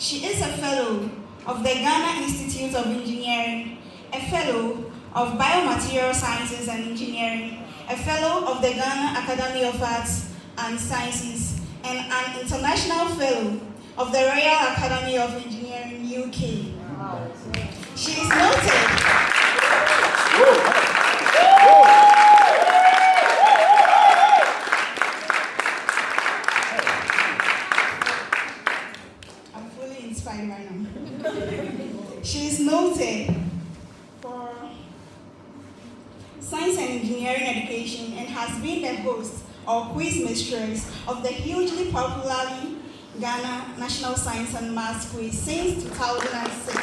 She is a fellow of the Ghana Institute of Engineering, a fellow of Biomaterial Sciences and Engineering, a fellow of the Ghana Academy of Arts and Sciences, and an international fellow of the Royal Academy of Engineering, UK. She is noted. I'm fully inspired right now. She is noted for science and engineering education and has been the host or quiz mistress of the hugely popularly Ghana National Science and Maths Quiz since 2006.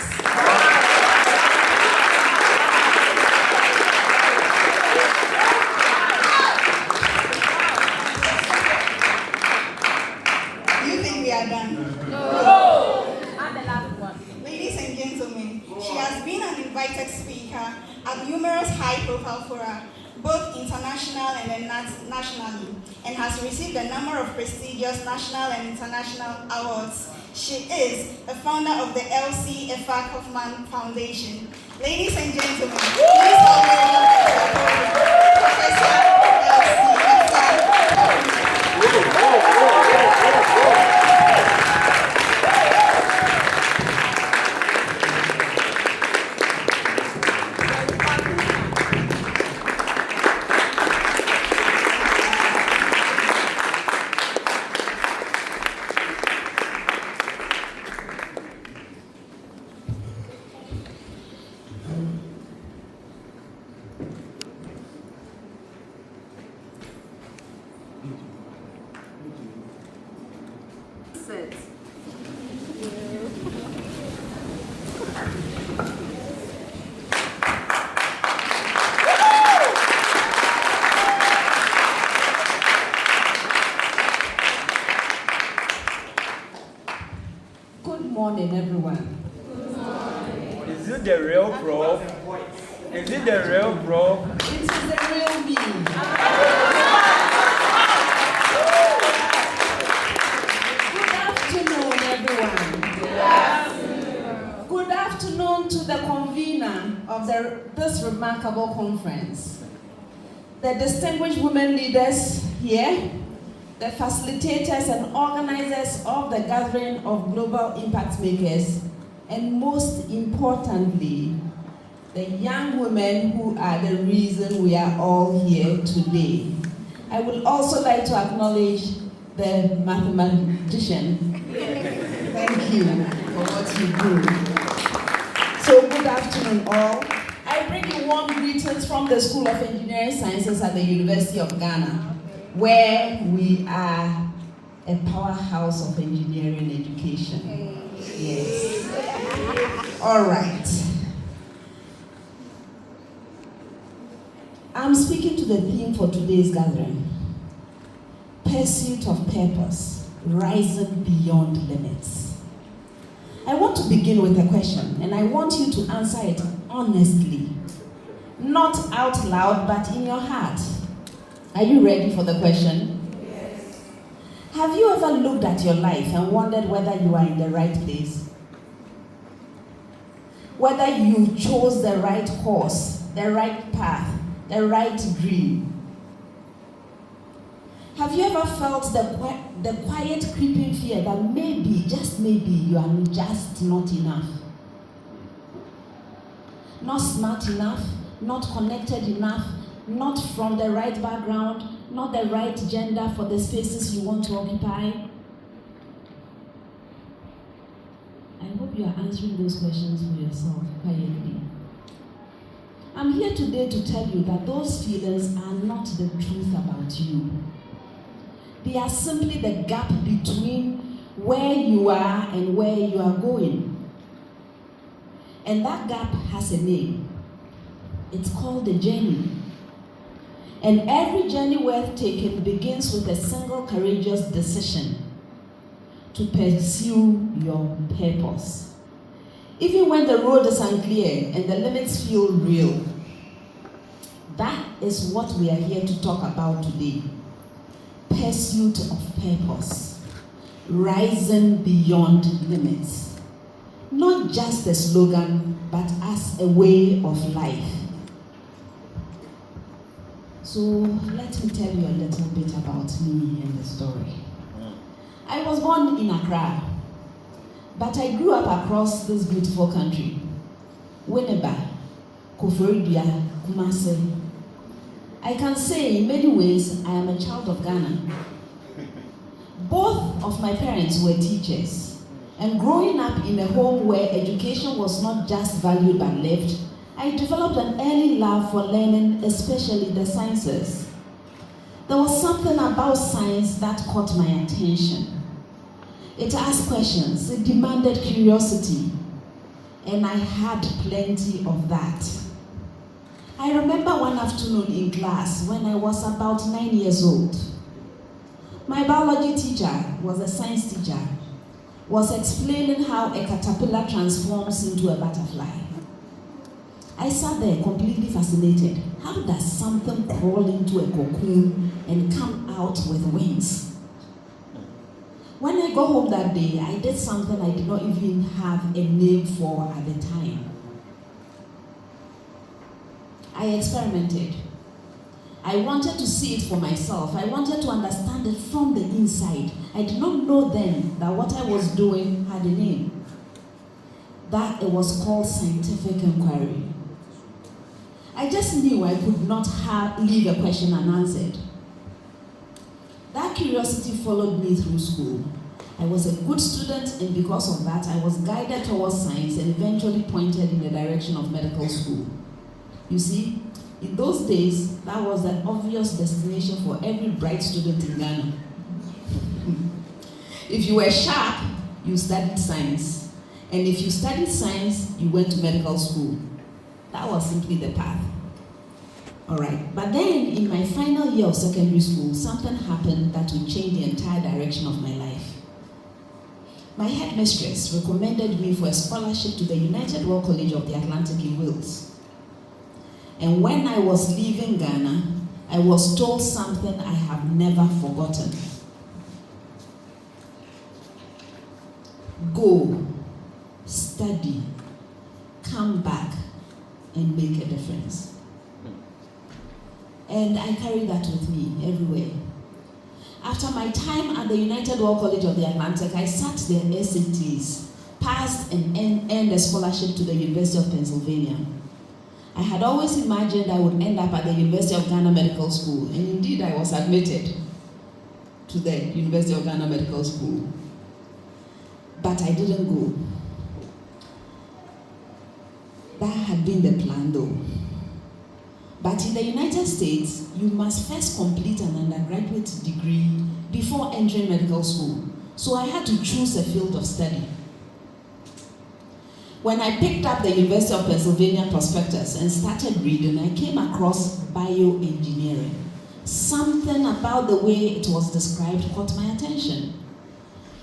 Do you think we are done? No. And the last one. Ladies and gentlemen, she has been an invited speaker at numerous high-profile fora, both international and nationally, and has received a number of prestigious national and international awards. She is the founder of the Elsie Effah Kaufmann Foundation. Ladies and gentlemen, please help me welcome Professor Elsie Effah Good morning, everyone. Good morning. Is it the real Prof? Is it the real Prof? It is the real me. Good afternoon, everyone. Good afternoon to the convener of this remarkable conference, the distinguished women leaders here, the facilitators and organizers of the gathering of global impact makers, and most importantly, the young women who are the reason we are all here today. I would also like to acknowledge the mathematician. Thank you for what you do. So good afternoon all. I bring you warm greetings from the School of Engineering Sciences at the University of Ghana, where we are a powerhouse of engineering education. Yes. All right. I'm speaking to the theme for today's gathering. Pursuit of purpose, rising beyond limits. I want to begin with a question, and I want you to answer it honestly. Not out loud, but in your heart. Are you ready for the question? Yes. Have you ever looked at your life and wondered whether you are in the right place? Whether you chose the right course, the right path, the right dream? Have you ever felt the quiet creeping fear that maybe, just maybe, you are just not enough? Not smart enough, not connected enough, not from the right background, not the right gender for the spaces you want to occupy? I hope you are answering those questions for yourself quietly. I'm here today to tell you that those feelings are not the truth about you. They are simply the gap between where you are and where you are going. And that gap has a name. It's called the journey. And every journey worth taking begins with a single courageous decision to pursue your purpose. Even when the road is unclear and the limits feel real. That is what we are here to talk about today. Pursuit of purpose. Rising beyond limits. not just a slogan, but as a way of life. So let me tell you a little bit about me and the story. I was born in Accra, but I grew up across this beautiful country. Winneba, Koforidua, Kumasi. I can say in many ways I am a child of Ghana. Both of my parents were teachers, and growing up in a home where education was not just valued but lived, I developed an early love for learning, especially the sciences. There was something about science that caught my attention. It asked questions, it demanded curiosity, and I had plenty of that. I remember one afternoon in class when I was about 9 years old. My biology teacher was a science teacher, was explaining how a caterpillar transforms into a butterfly. I sat there completely fascinated. How does something crawl into a cocoon and come out with wings? When I got home that day, I did something I did not even have a name for at the time. I experimented. I wanted to see it for myself. I wanted to understand it from the inside. I did not know then that what I was doing had a name. That it was called scientific inquiry. I just knew I could not leave a question unanswered. That curiosity followed me through school. I was a good student, and because of that, I was guided towards science and eventually pointed in the direction of medical school. You see, in those days, that was an obvious destination for every bright student in Ghana. If you were sharp, you studied science. And if you studied science, you went to medical school. That was simply the path. All right, but then in my final year of secondary school, something happened that would change the entire direction of my life. My headmistress recommended me for a scholarship to the United World College of the Atlantic in Wales. And when I was leaving Ghana, I was told something I have never forgotten. Go, study, come back, and make a difference. And I carry that with me everywhere. After my time at the United World College of the Atlantic, I sat their SATs, passed and earned a scholarship to the University of Pennsylvania. I had always imagined I would end up at the University of Ghana Medical School, and indeed I was admitted to the University of Ghana Medical School. But I didn't go. That had been the plan though. But in the United States, you must first complete an undergraduate degree before entering medical school. So I had to choose a field of study. When I picked up the University of Pennsylvania prospectus and started reading, I came across bioengineering. Something about the way it was described caught my attention.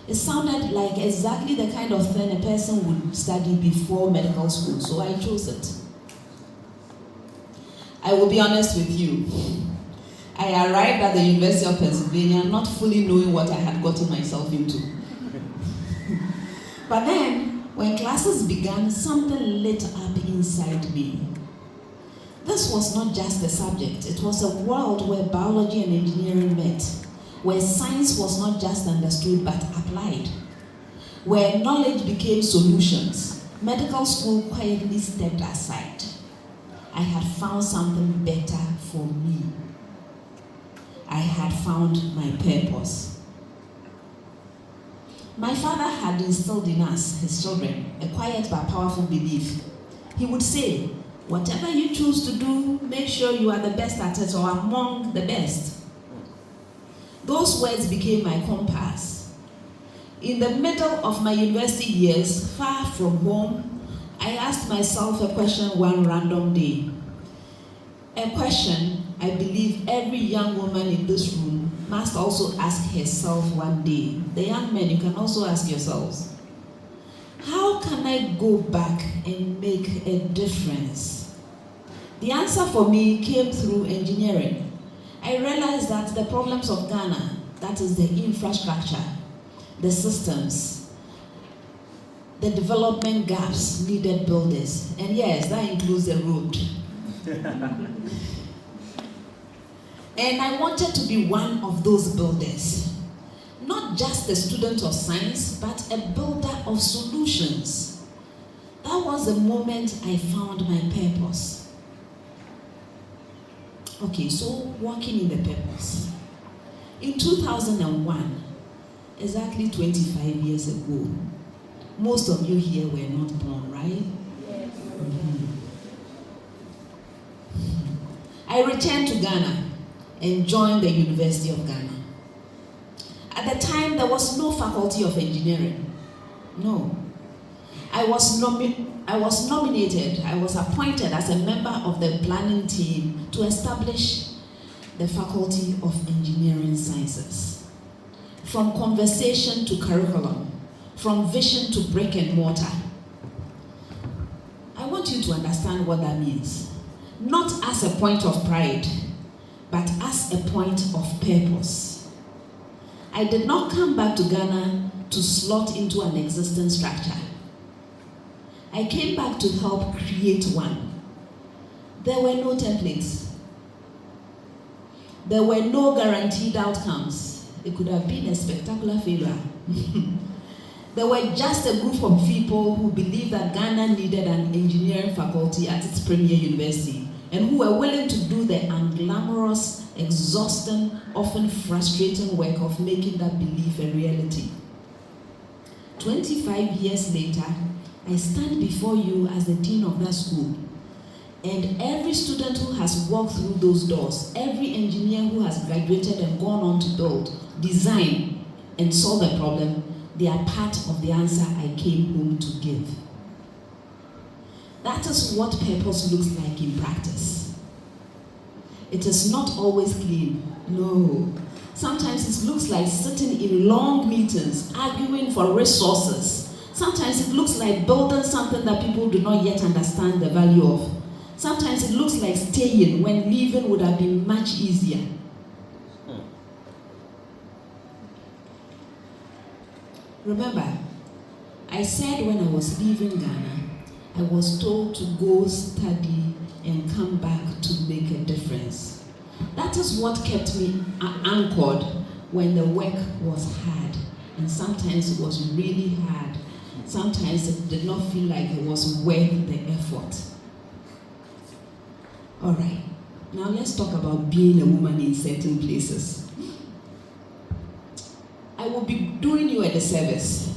It sounded like exactly the kind of thing a person would study before medical school, so I chose it. I will be honest with you. I arrived at the University of Pennsylvania not fully knowing what I had gotten myself into. But then, when classes began, something lit up inside me. This was not just a subject, it was a world where biology and engineering met, where science was not just understood but applied, where knowledge became solutions. Medical school quietly stepped aside. I had found something better for me. I had found my purpose. My father had instilled in us, his children, a quiet but powerful belief. He would say, whatever you choose to do, make sure you are the best at it or among the best. Those words became my compass. In the middle of my university years, far from home, I asked myself a question one random day. A question I believe every young woman in this room must also ask herself one day. The young men, you can also ask yourselves, how can I go back and make a difference? The answer for me came through engineering. I realized that the problems of Ghana, that is the infrastructure, the systems, the development gaps needed builders. And yes, that includes the road. And I wanted to be one of those builders. Not just a student of science, but a builder of solutions. That was the moment I found my purpose. Okay, so walking in the purpose. In 2001, exactly 25 years ago, most of you here were not born, right? Yes. I returned to Ghana and joined the University of Ghana. At the time, there was no faculty of engineering. No. I was nominated, I was appointed as a member of the planning team to establish the Faculty of Engineering Sciences. From conversation to curriculum, from vision to brick and mortar. I want you to understand what that means. Not as a point of pride, but as a point of purpose. I did not come back to Ghana to slot into an existing structure. I came back to help create one. There were no templates. There were no guaranteed outcomes. It could have been a spectacular failure. There were just a group of people who believed that Ghana needed an engineering faculty at its premier university, and who were willing to do the unglamorous, exhausting, often frustrating work of making that belief a reality. 25 years later, I stand before you as the dean of that school, and every student who has walked through those doors, every engineer who has graduated and gone on to build, design, and solve a problem, they are part of the answer I came home to give. That is what purpose looks like in practice. It is not always clean, no. Sometimes it looks like sitting in long meetings, arguing for resources. Sometimes it looks like building something that people do not yet understand the value of. Sometimes it looks like staying when leaving would have been much easier. Remember, I said when I was leaving Ghana, I was told to go study and come back to make a difference. That is what kept me anchored when the work was hard. And sometimes it was really hard. Sometimes it did not feel like it was worth the effort. All right, now let's talk about being a woman in certain places. I will be doing you a disservice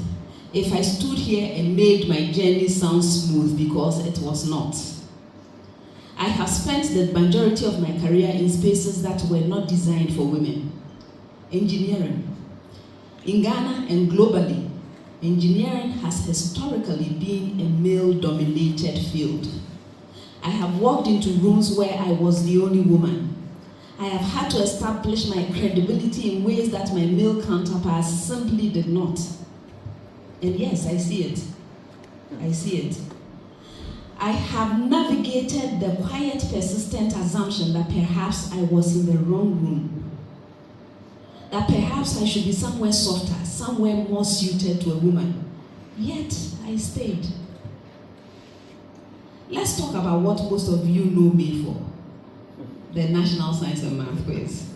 if I stood here and made my journey sound smooth, because it was not. I have spent the majority of my career in spaces that were not designed for women. Engineering. In Ghana and globally, engineering has historically been a male-dominated field. I have walked into rooms where I was the only woman. I have had to establish my credibility in ways that my male counterparts simply did not. And yes, I see it. I see it. I have navigated the quiet, persistent assumption that perhaps I was in the wrong room. That perhaps I should be somewhere softer, somewhere more suited to a woman. Yet, I stayed. Let's talk about what most of you know me for. The National Science and Math Quiz.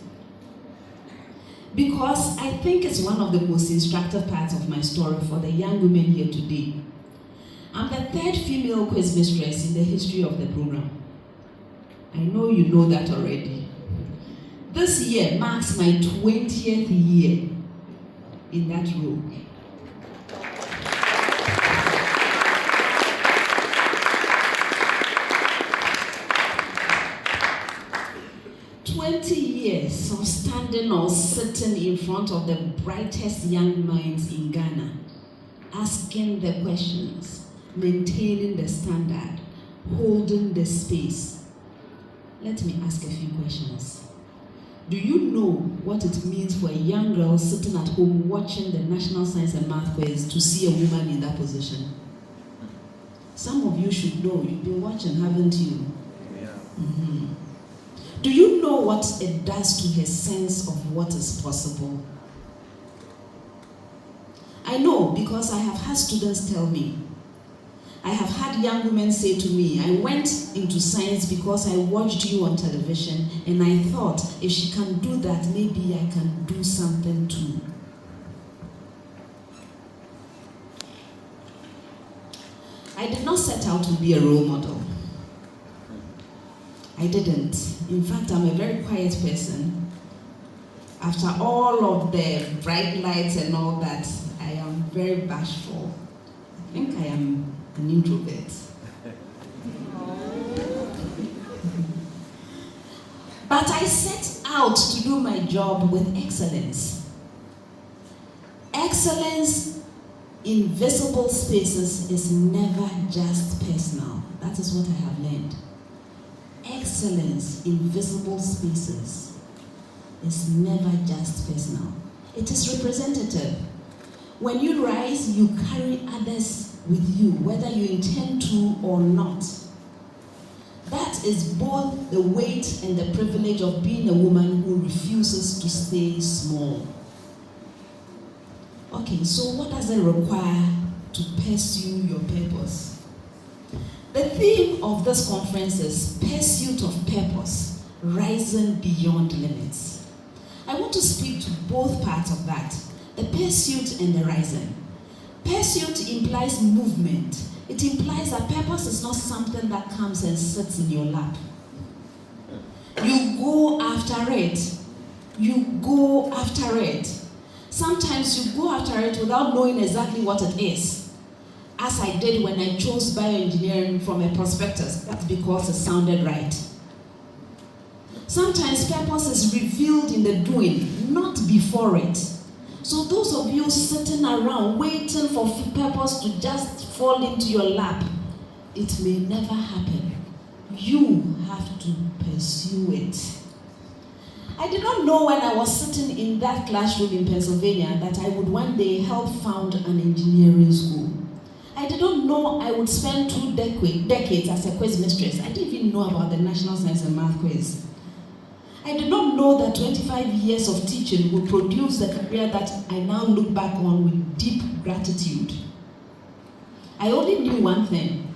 Because I think it's one of the most instructive parts of my story for the young women here today. I'm the third female quiz mistress in the history of the program. I know you know that already. This year marks my 20th year in that role. 20 years of standing or sitting in front of the brightest young minds in Ghana, asking the questions, maintaining the standard, holding the space. Let me ask a few questions. Do you know what it means for a young girl sitting at home watching the National Science and Math Quiz to see a woman in that position? Some of you should know. You've been watching, haven't you? Yeah. Mm-hmm. Do you know what it does to her sense of what is possible? I know because I have had students tell me. I have had young women say to me, I went into science because I watched you on television and I thought if she can do that, maybe I can do something too. I did not set out to be a role model. I didn't. In fact, I'm a very quiet person. After all of the bright lights and all that, I am very bashful. I think I am an introvert. But I set out to do my job with excellence. Excellence in visible spaces is never just personal. That is what I have learned. Excellence in visible spaces is never just personal. It is representative. When you rise, you carry others with you, whether you intend to or not. That is both the weight and the privilege of being a woman who refuses to stay small. Okay, so what does it require to pursue your purpose? The theme of this conference is Pursuit of Purpose, Rising Beyond Limits. I want to speak to both parts of that, the pursuit and the rising. Pursuit implies movement. It implies that purpose is not something that comes and sits in your lap. You go after it. You go after it. Sometimes you go after it without knowing exactly what it is. As I did when I chose bioengineering from a prospectus. That's because it sounded right. Sometimes purpose is revealed in the doing, not before it. So those of you sitting around waiting for purpose to just fall into your lap, it may never happen. You have to pursue it. I did not know when I was sitting in that classroom in Pennsylvania that I would one day help found an engineering school. I did not know I would spend 2 decades as a quiz mistress. I didn't even know about the National Science and Math quiz. I did not know that 25 years of teaching would produce the career that I now look back on with deep gratitude. I only knew one thing.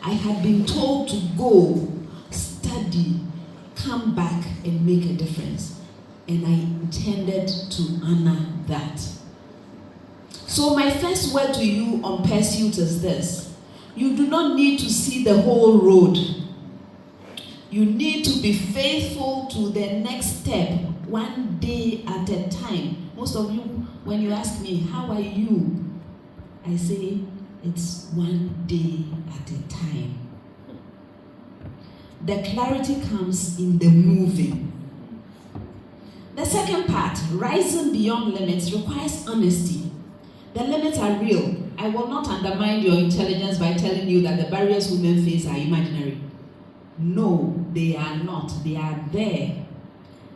I had been told to go, study, come back and make a difference. And I intended to honor that. So my first word to you on pursuit is this. You do not need to see the whole road. You need to be faithful to the next step, one day at a time. Most of you, when you ask me, how are you? I say, it's one day at a time. The clarity comes in the moving. The second part, rising beyond limits, requires honesty. The limits are real. I will not undermine your intelligence by telling you that the barriers women face are imaginary. No, they are not. They are there.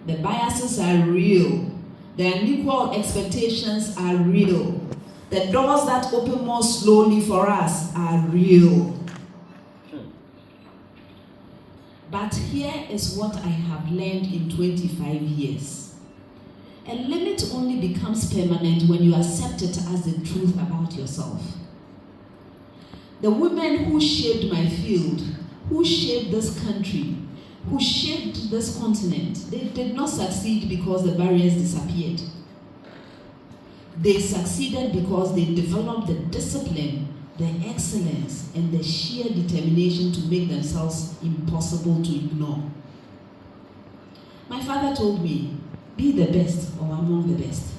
The biases are real. The unequal expectations are real. The doors that open more slowly for us are real. But here is what I have learned in 25 years. A limit only becomes permanent when you accept it as the truth about yourself. The women who shaped my field, who shaped this country, who shaped this continent, they did not succeed because the barriers disappeared. They succeeded because they developed the discipline, the excellence, and the sheer determination to make themselves impossible to ignore. My father told me, be the best or among the best.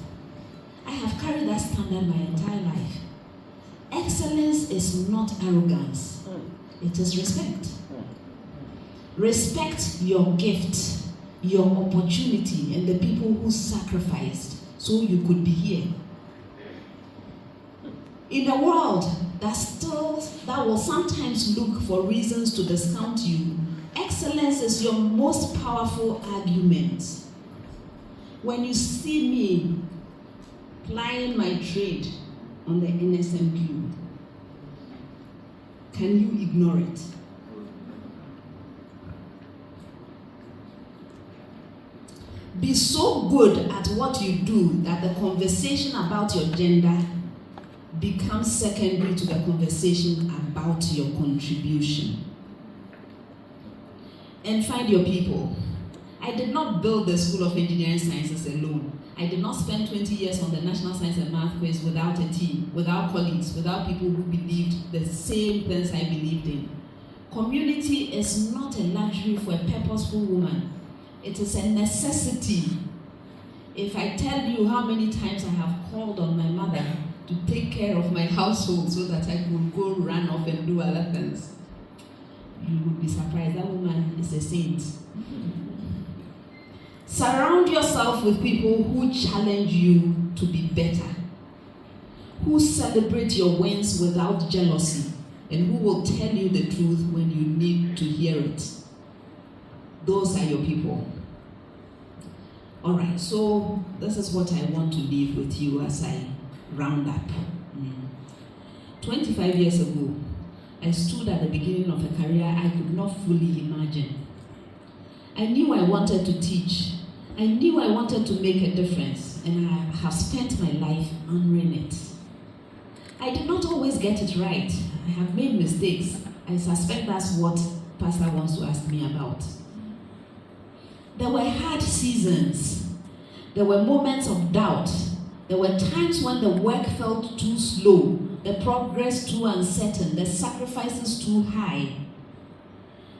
I have carried that standard my entire life. Excellence is not arrogance. It is respect. Respect your gift, your opportunity, and the people who sacrificed so you could be here. In a world that will sometimes look for reasons to discount you, excellence is your most powerful argument. When you see me plying my trade on the NSMQ, can you ignore it? Be so good at what you do that the conversation about your gender becomes secondary to the conversation about your contribution. And find your people. I did not build the School of Engineering Sciences alone. I did not spend 20 years on the National Science and Math quiz without a team, without colleagues, without people who believed the same things I believed in. Community is not a luxury for a purposeful woman. It is a necessity. If I tell you how many times I have called on my mother to take care of my household so that I could go run off and do other things, you would be surprised. That woman is a saint. Surround yourself with people who challenge you to be better, who celebrate your wins without jealousy, and who will tell you the truth when you need to hear it. Those are your people. All right, so this is what I want to leave with you as I round up. 25 years ago, I stood at the beginning of a career I could not fully imagine. I knew I wanted to teach. I knew I wanted to make a difference, and I have spent my life honoring it. I did not always get it right. I have made mistakes. I suspect that's what Pastor wants to ask me about. There were hard seasons. There were moments of doubt. There were times when the work felt too slow, the progress too uncertain, the sacrifices too high.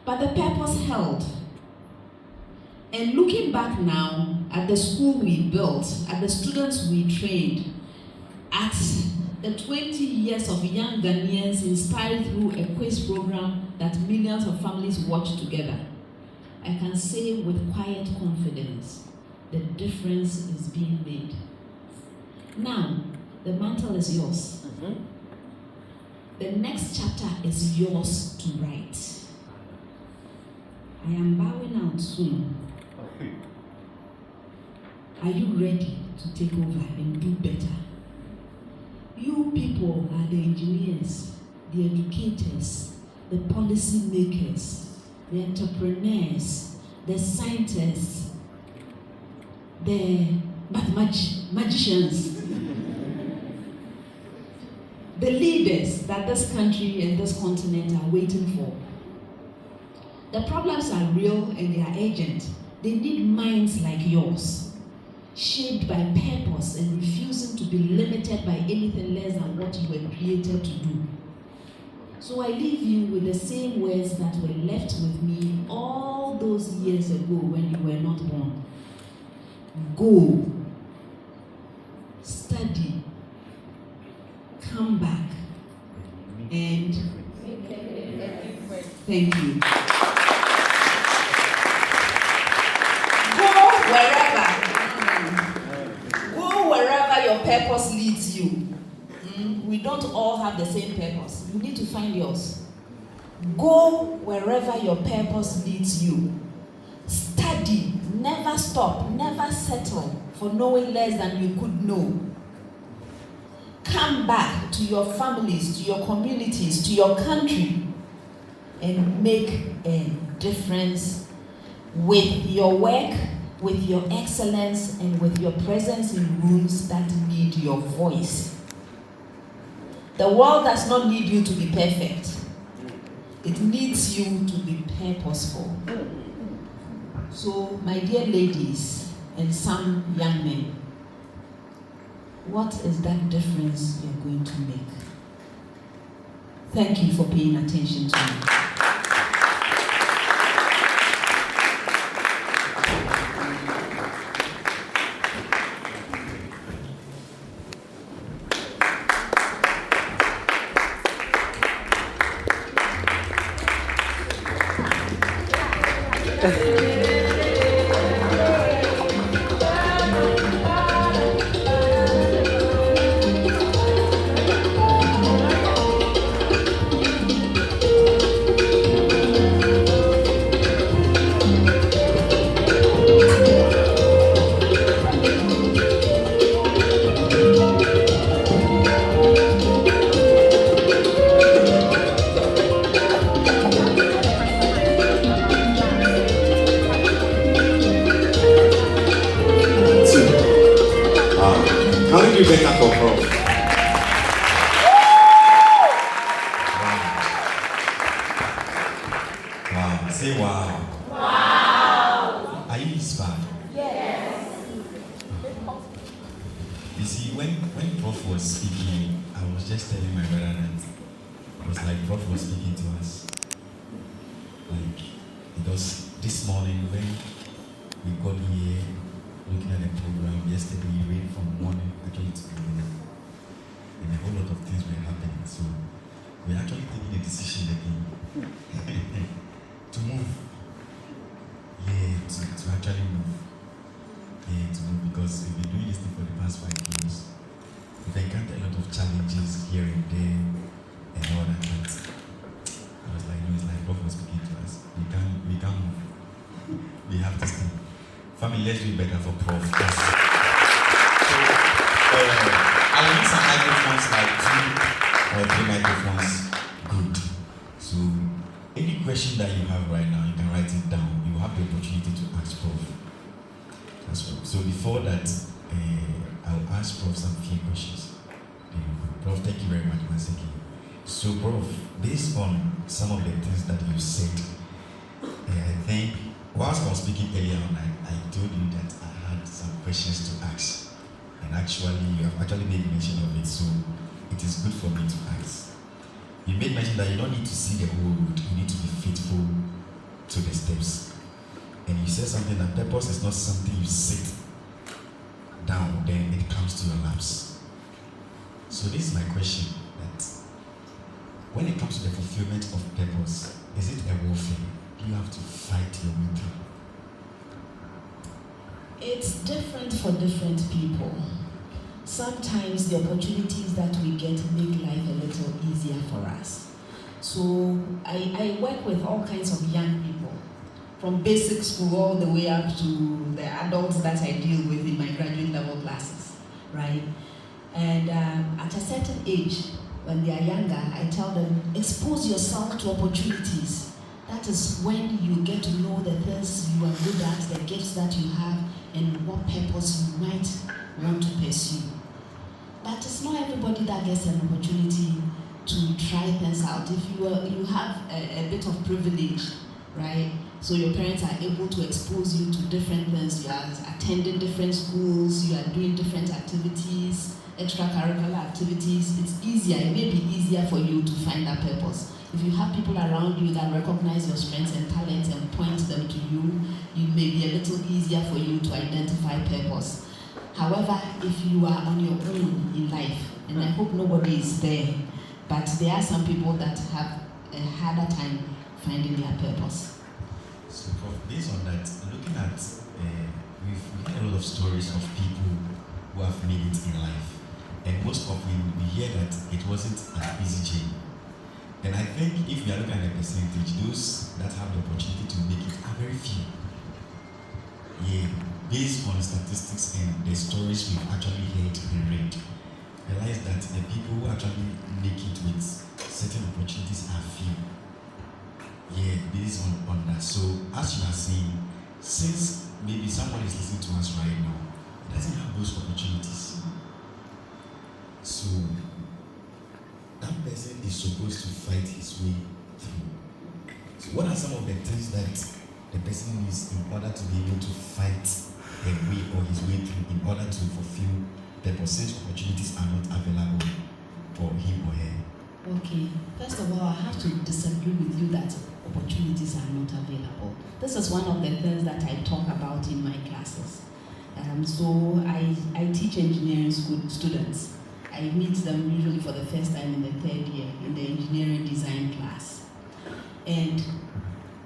But the purpose held. And looking back now at the school we built, at the students we trained, at the 20 years of young Ghanaians inspired through a quiz program that millions of families watch together, I can say with quiet confidence, the difference is being made. Now, the mantle is yours. The next chapter is yours to write. I am bowing out soon. Are you ready to take over and do better? You people are the engineers, the educators, the policy makers, the entrepreneurs, the scientists, the magicians, the leaders that this country and this continent are waiting for. The problems are real and they are urgent. They need minds like yours, shaped by purpose and refusing to be limited by anything less than what you were created to do. So I leave you with the same words that were left with me all those years ago when you were not born. Go, study, come back, and thank you. Go wherever your purpose leads you. We don't all have the same purpose. You need to find yours. Go wherever your purpose leads you. Study. Never stop. Never settle for knowing less than you could know. Come back to your families, to your communities, to your country, and make a difference with your work, with your excellence, and with your presence in rooms that need your voice. The world does not need you to be perfect. It needs you to be purposeful. So, my dear ladies and some young men, what is that difference you're going to make? Thank you for paying attention to me. brother that it was like Prof was speaking to us. Like, because this morning when we got here looking at the program, yesterday we read from morning actually to evening, and a whole lot of things were happening. So we're actually taking a decision again to move. Yeah, to actually move. Yeah, to move, because we've been doing this thing for the past 5 years. We've encountered a lot of challenges here and there and all that, but I was like, no, it's like Prof was speaking to us. We can't move. We have to stay. Family, let's do it better for Prof. Yes. So, I need some microphones, like 2 or 3 microphones. Good. So, any question that you have right now, you can write it down. You have the opportunity to ask Prof. So before that, I'll ask Prof some few questions. Prof, thank you very much once again. So Prof, based on some of the things that you said, I think whilst I was speaking earlier on, I told you that I had some questions to ask. And actually, you have actually made mention of it, so it is good for me to ask. You made mention that you don't need to see the whole road, you need to be faithful to the steps. And you said something that purpose is not something you sit down, then it comes to your laps. So this is my question, that when it comes to the fulfillment of purpose, is it a warfare? Do you have to fight your way through? It's different for different people. Sometimes the opportunities that we get make life a little easier for us. So I work with all kinds of young people, from basic school all the way up to the adults that I deal with in my graduate level classes, right? And at a certain age, when they are younger, I tell them, expose yourself to opportunities. That is when you get to know the things you are good at, the gifts that you have, and what purpose you might want to pursue. But it's not everybody that gets an opportunity to try things out. If you have a bit of privilege, right? So your parents are able to expose you to different things. You are attending different schools, you are doing different activities, extracurricular activities. It's easier, it may be easier for you to find that purpose. If you have people around you that recognize your strengths and talents and point them to you, it may be a little easier for you to identify purpose. However, if you are on your own in life, and I hope nobody is there, but there are some people that have a harder time finding their purpose. So, Prof, based on that, looking at, we've heard a lot of stories of people who have made it in life, and most often we hear that it wasn't an easy journey. And I think if we are looking at the percentage, those that have the opportunity to make it are very few. Yeah, based on statistics and the stories we've actually heard and read, realize that the people who actually make it with certain opportunities are few. Yeah, based on that. So as you are saying, since maybe someone is listening to us right now, doesn't have those opportunities. So that person is supposed to fight his way through. So what are some of the things that the person needs in order to be able to fight a way or his way through in order to fulfill purpose, since opportunities are not available for him or her? Okay, first of all, I have to disagree with you that opportunities are not available. This is one of the things that I talk about in my classes. So I teach engineering school students. I meet them usually for the first time in the 3rd year in the engineering design class. And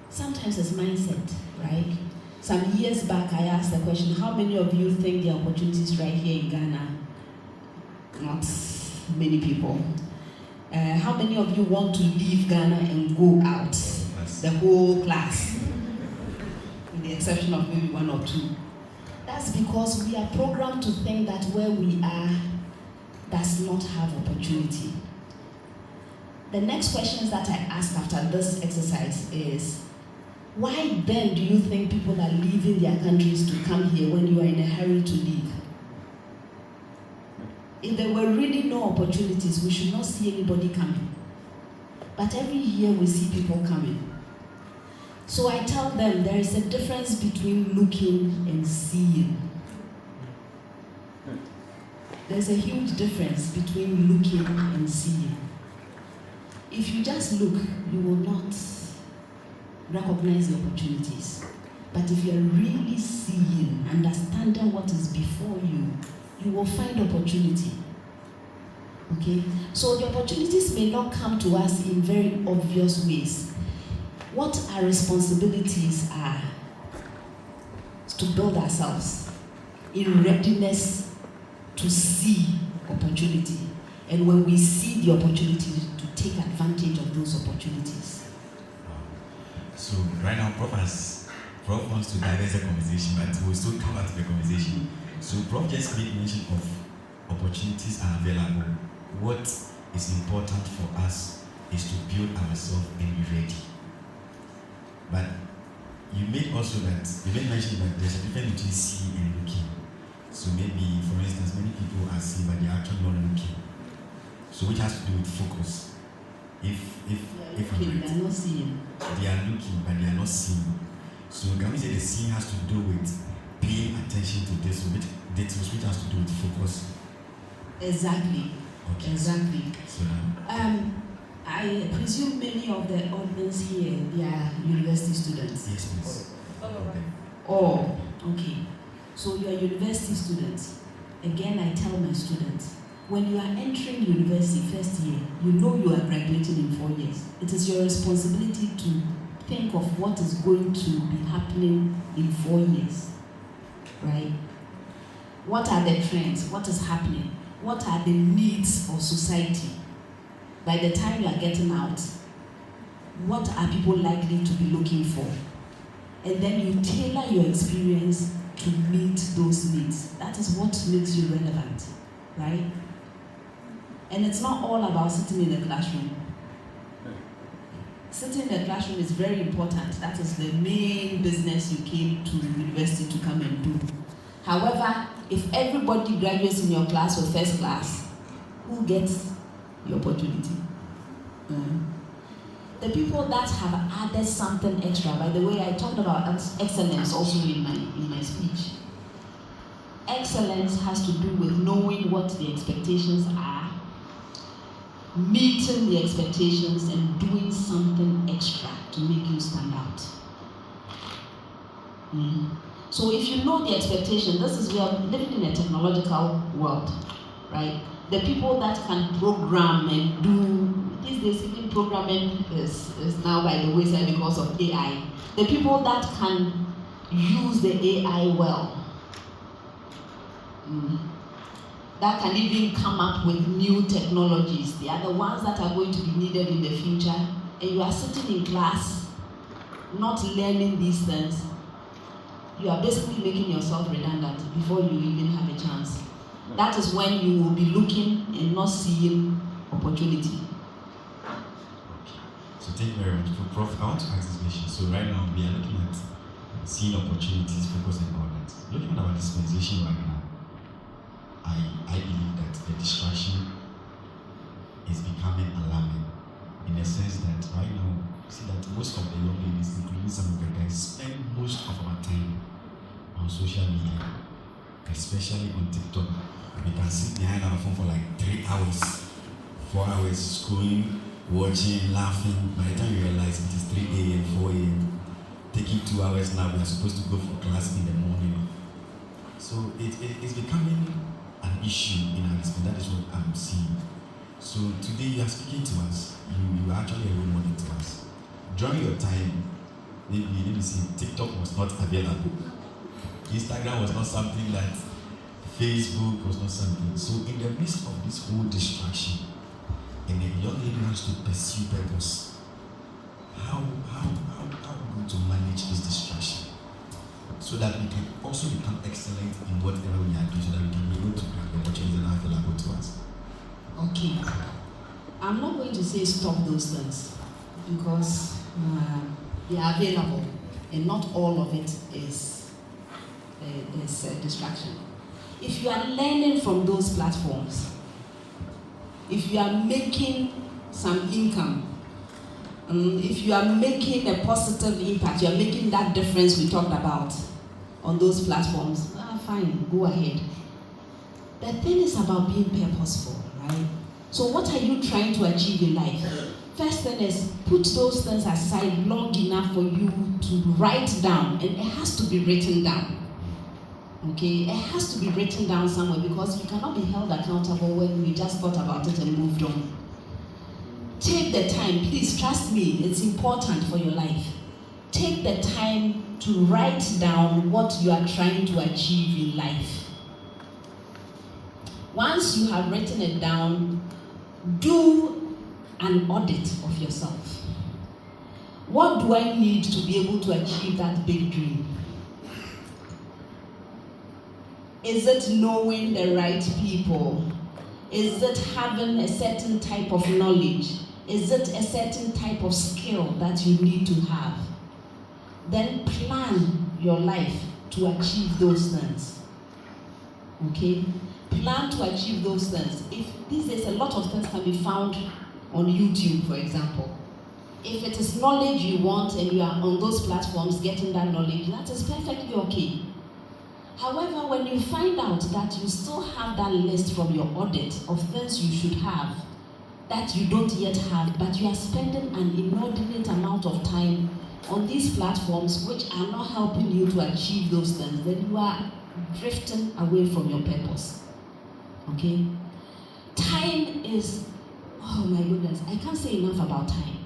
sometimes it's mindset, right? Some years back, I asked the question, how many of you think there are opportunities right here in Ghana? Not many people. How many of you want to leave Ghana and go out? The whole class, with the exception of maybe 1 or 2. That's because we are programmed to think that where we are does not have opportunity. The next questions that I ask after this exercise is, why then do you think people are leaving their countries to come here when you are in a hurry to leave? If there were really no opportunities, we should not see anybody coming. But every year we see people coming. So I tell them there is a difference between looking and seeing. There's a huge difference between looking and seeing. if you just look, you will not recognize the opportunities. But if you are really seeing, understanding what is before you, you will find opportunity. Okay? So the opportunities may not come to us in very obvious ways. What our responsibilities are to build ourselves in readiness to see opportunity. And when we see the opportunity, to take advantage of those opportunities. So right now, Prof wants to divert the conversation, but we'll still come back to the conversation. So Prof just made mention of opportunities are available. What is important for us is to build ourselves and be ready. But you made mention that there's a difference between seeing and looking. So maybe, for instance, many people are seeing, but they're actually not looking. So which has to do with focus. If they are not seeing. They are looking, but they are not seeing. So can we say the seeing has to do with paying attention to this, which has to do with focus? Exactly. Okay. Exactly. So now, I presume many of the audience here, they are university students. yes, please. Oh, okay. So you are university students. Again, I tell my students, when you are entering university first year, you know you are graduating in 4 years. It is your responsibility to think of what is going to be happening in 4 years, right? What are the trends? What is happening? What are the needs of society? By the time you are getting out, what are people likely to be looking for? And then you tailor your experience to meet those needs. That is what makes you relevant, right? And it's not all about sitting in the classroom. Sitting in the classroom is very important. That is the main business you came to university to come and do. However, if everybody graduates in your class with first class, who gets the opportunity? The people that have added something extra. By the way, I talked about excellence also in my speech. Excellence has to do with knowing what the expectations are, meeting the expectations, and doing something extra to make you stand out. So if you know the expectation, we are living in a technological world, right? The people that can program and do, these days even programming is now by the wayside because of AI. The people that can use the AI well, that can even come up with new technologies, they are the ones that are going to be needed in the future. And you are sitting in class, not learning these things, you are basically making yourself redundant before you even have a chance. That is when you will be looking and not seeing opportunity. So thank you very much. Prof, I want to ask this question. So right now we are looking at seeing opportunities, focusing on that. Looking at our dispensation right now, I believe that the distraction is becoming alarming in the sense that right now, see that most of the young ladies, including some of the guys, spend most of our time on social media, especially on TikTok. We can sit behind our phone for like 3 hours, 4 hours, scrolling, watching, laughing. By the time you realize it is 3 a.m., 4 a.m., taking 2 hours now, we are supposed to go for class in the morning. So it's becoming an issue in our life. That is what I'm seeing. So today you are speaking to us. You are actually a role model to us. During your time, maybe let me see, TikTok was not available. Instagram was not something that, Facebook was not something. So in the midst of this whole distraction, and the young lady has to pursue purpose, how are we going to manage this distraction so that we can also become excellent in whatever we are doing, so that we can be able to grab the opportunities that are available to us? Okay. I'm not going to say stop those things because they are available and not all of it is a distraction. If you are learning from those platforms, if you are making some income, if you are making a positive impact, you are making that difference we talked about on those platforms, fine, go ahead. The thing is about being purposeful, right? So what are you trying to achieve in life? First thing is, put those things aside long enough for you to write down, and it has to be written down. Okay, it has to be written down somewhere, because you cannot be held accountable when you just thought about it and moved on. Take the time, please trust me, it's important for your life. Take the time to write down what you are trying to achieve in life. Once you have written it down, do an audit of yourself. What do I need to be able to achieve that big dream? Is it knowing the right people? Is it having a certain type of knowledge? Is it a certain type of skill that you need to have? Then plan your life to achieve those things. Okay? Plan to achieve those things. If these days a lot of things can be found on YouTube, for example. If it is knowledge you want and you are on those platforms getting that knowledge, that is perfectly okay. However, when you find out that you still have that list from your audit of things you should have that you don't yet have, but you are spending an inordinate amount of time on these platforms which are not helping you to achieve those things, then you are drifting away from your purpose. Okay? Time is, oh my goodness, I can't say enough about time.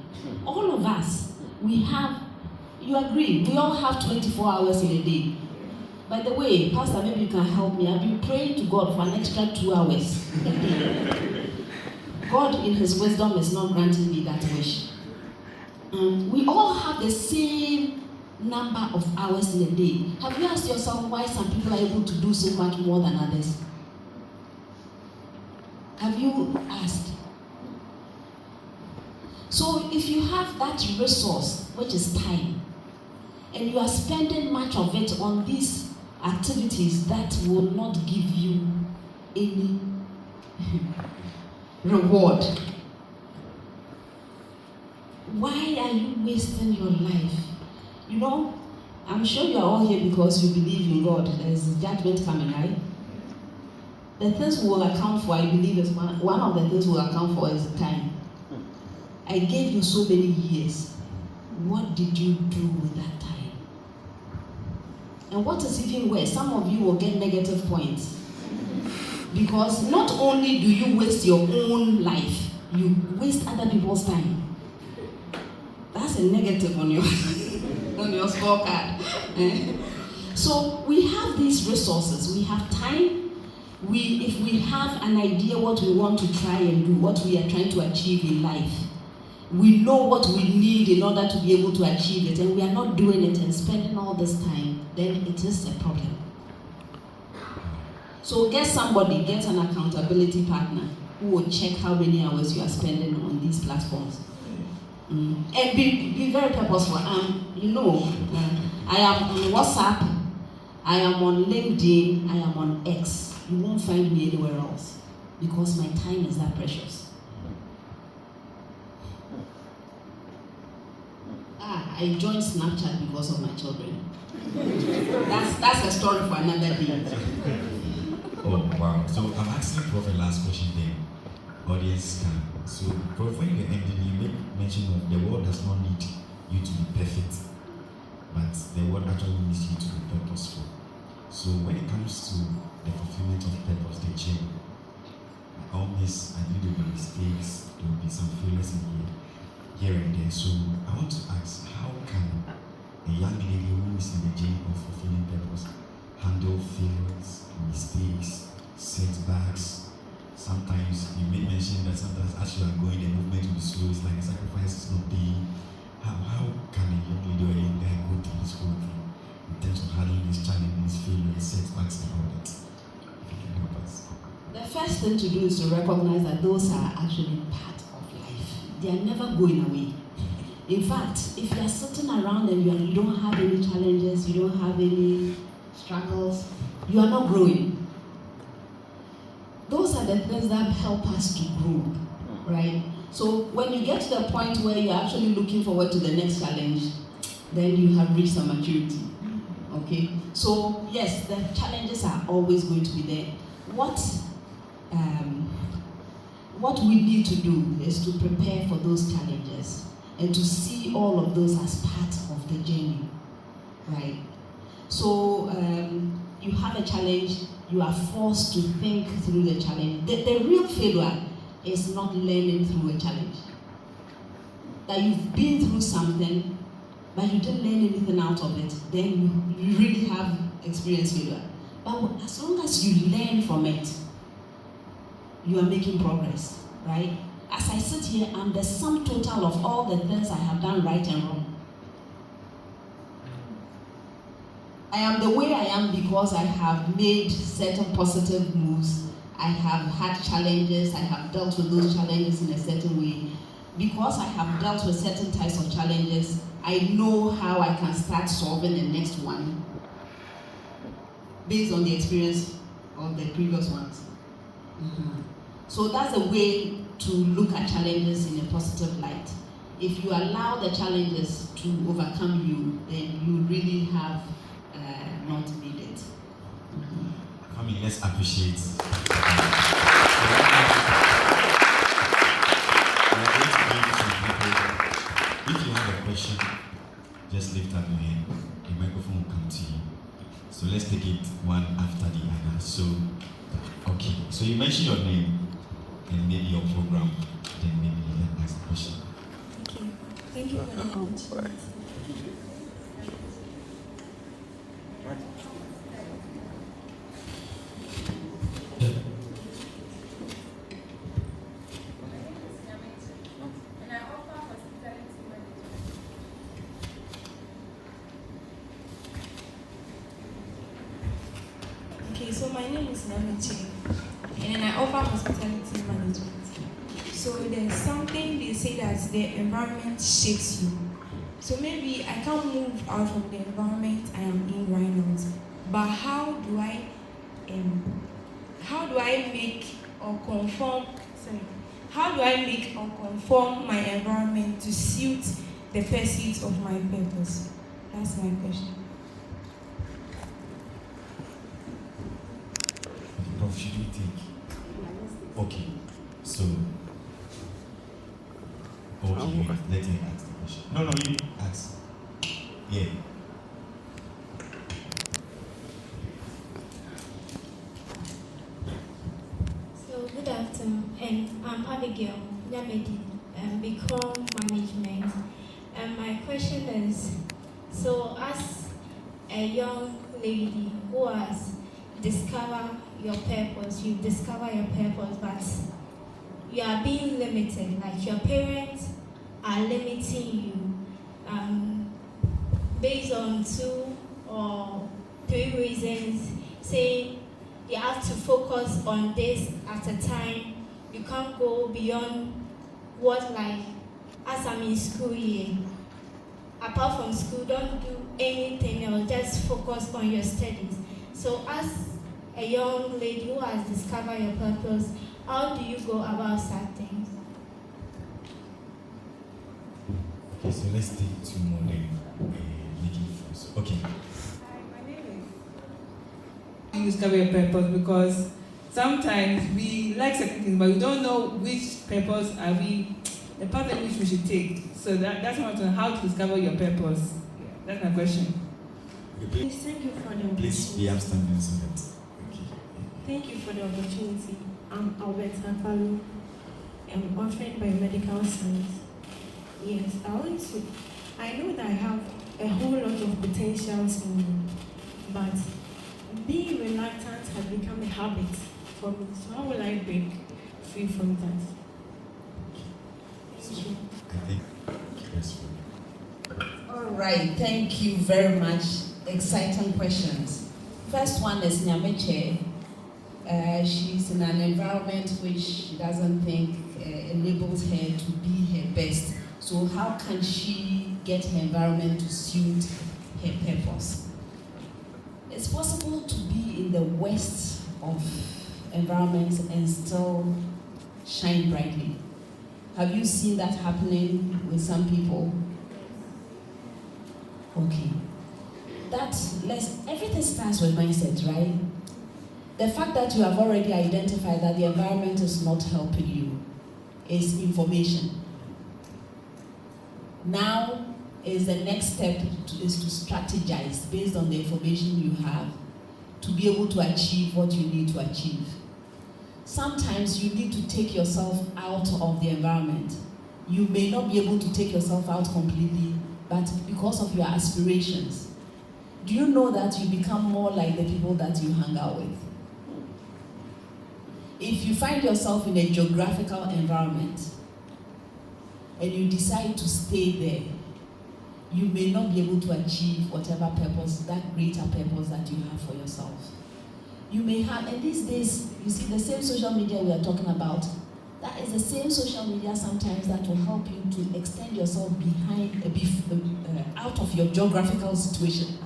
All of us, we have, you agree, we all have 24 hours in a day. By the way, Pastor, maybe you can help me. I've been praying to God for an extra 2 hours a day. God, in His wisdom, is not granting me that wish. We all have the same number of hours in a day. Have you asked yourself why some people are able to do so much more than others? Have you asked? So if you have that resource, which is time, and you are spending much of it on these activities that will not give you any reward, why are you wasting your life? You know, I'm sure you are all here because you believe in God. There is judgment coming, right? The things we will account for, I believe, is one of the things we will account for is time. I gave you so many years. What did you do with that time? And what is even worse, some of you will get negative points. Because not only do you waste your own life, you waste other people's time. That's a negative on your on your scorecard. So we have these resources. We have time. If we have an idea what we want to try and do, what we are trying to achieve in life, we know what we need in order to be able to achieve it, and we are not doing it and spending all this time, then it is a problem. So get an accountability partner who will check how many hours you are spending on these platforms. And be very purposeful. I am on WhatsApp, I am on LinkedIn, I am on X. You won't find me anywhere else because my time is that precious. I joined Snapchat because of my children. That's a story for another day. Oh, wow. So I'm asking Prof a last question then. Audience can. So, Prof, when you're ending, you make mention of the world does not need you to be perfect, but the world actually needs you to be purposeful. So, when it comes to the fulfillment of purpose, the journey, I always, I think there will be mistakes, there will be some failures in here and there. So, I want to ask, how can a young lady who is in the journey of fulfilling purpose handle failures, mistakes, setbacks? Sometimes you may mention that sometimes as you are going, the movement will be slow. It's like a sacrifice is not paying. How can a young lady or a young guy go through this whole thing in terms of handling these challenges, failures, setbacks, and all that? If you can help us. The first thing to do is to recognize that those are actually part of life. They are never going away. In fact, if you are sitting around and you don't have any challenges, you don't have any struggles, you are not growing. Those are the things that help us to grow, right? So when you get to the point where you're actually looking forward to the next challenge, then you have reached some maturity, okay? So yes, what we need to do is to prepare for those challenges and to see all of those as part of the journey, right? So you have a challenge, you are forced to think through the challenge. The real failure is not learning through a challenge. That you've been through something, but you didn't learn anything out of it, then you really have experienced failure. But as long as you learn from it, you are making progress, right? As I sit here, I'm the sum total of all the things I have done right and wrong. I am the way I am because I have made certain positive moves. I have had challenges. I have dealt with those challenges in a certain way. Because I have dealt with certain types of challenges, I know how I can start solving the next one based on the experience of the previous ones. So that's a way to look at challenges in a positive light. If you allow the challenges to overcome you, then you really have not made it. I mean, let's appreciate. If you have a question, just lift up your hand. The microphone will come to you. So let's take it one after the other. So, okay. So you mentioned your name and maybe your program. Then maybe you can ask the question. Okay. Thank you for the opportunity. Okay, so my name is Namiche, and I offer hospitality management. So there's something they say that the environment shapes you. So maybe I can't move out of the environment I am in right now. But how do I make or conform? How do I make or conform my environment to suit the pursuit of my purpose? That's my question. Prof, should we take? Okay. So. Okay, let me ask the question. No, you ask. Yeah. So good afternoon, and I'm Abigail Yamedi, Become Management. And my question is, so as a young lady who has discovered your purpose, you discover your purpose, but you are being limited, like your parents are limiting you based on 2 or 3 reasons, saying you have to focus on this at a time. You can't go beyond what, like, as I'm in school year. Apart from school, don't do anything else, just focus on your studies. So as a young lady who has discovered your purpose, how do you go about such things? Okay, so let's take 2 more then. Making first. Okay. Hi, my name is. You discover your purpose because sometimes we like certain things, but we don't know which purpose are we, the path in which we should take. So that's what I how to discover your purpose. Yeah, that's my question. Okay, Thank you for the opportunity. please be upstanding so that. Okay. Thank you for the opportunity. I'm Albert Akpalu. I'm offering biomedical science. Yes, I know that I have a whole lot of potentials in me, but being reluctant has become a habit for me. So how will I break free from that? Thank you. I think yes. All right, thank you very much. Exciting questions. First one is Nyameche. She's in an environment which she doesn't think enables her to be her best. So how can she get her environment to suit her purpose? It's possible to be in the worst of environments and still shine brightly. Have you seen that happening with some people? Okay. Everything starts with mindset, right? The fact that you have already identified that the environment is not helping you, is information. Now is the next step is to strategize based on the information you have to be able to achieve what you need to achieve. Sometimes you need to take yourself out of the environment. You may not be able to take yourself out completely, but because of your aspirations, do you know that you become more like the people that you hang out with? If you find yourself in a geographical environment and you decide to stay there, you may not be able to achieve whatever purpose, that greater purpose that you have for yourself. You may have, and these days, you see the same social media we are talking about, that is the same social media sometimes that will help you to extend yourself out of your geographical situation,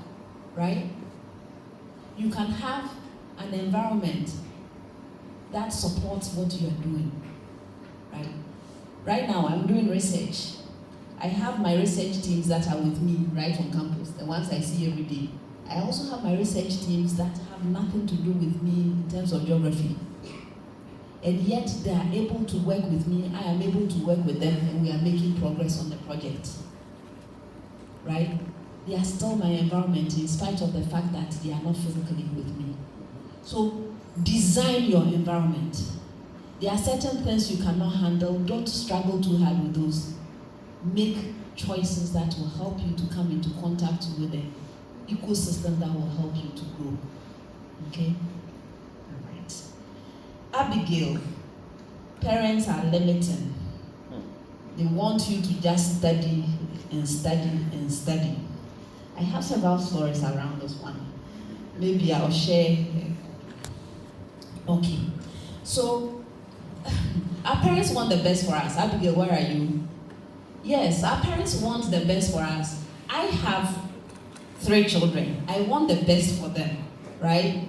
right? You can have an environment that supports what you are doing, right? Right now, I'm doing research. I have my research teams that are with me right on campus, the ones I see every day. I also have my research teams that have nothing to do with me in terms of geography. And yet they are able to work with me, I am able to work with them, and we are making progress on the project. Right? They are still my environment in spite of the fact that they are not physically with me. So design your environment. There are certain things you cannot handle. Don't struggle too hard with those. Make choices that will help you to come into contact with the ecosystem that will help you to grow. Okay? All right. Abigail, parents are limiting. They want you to just study and study and study. I have several stories around this one. Maybe I'll share. Okay. So, our parents want the best for us. Abigail, where are you? Yes, our parents want the best for us. I have 3 children. I want the best for them, right?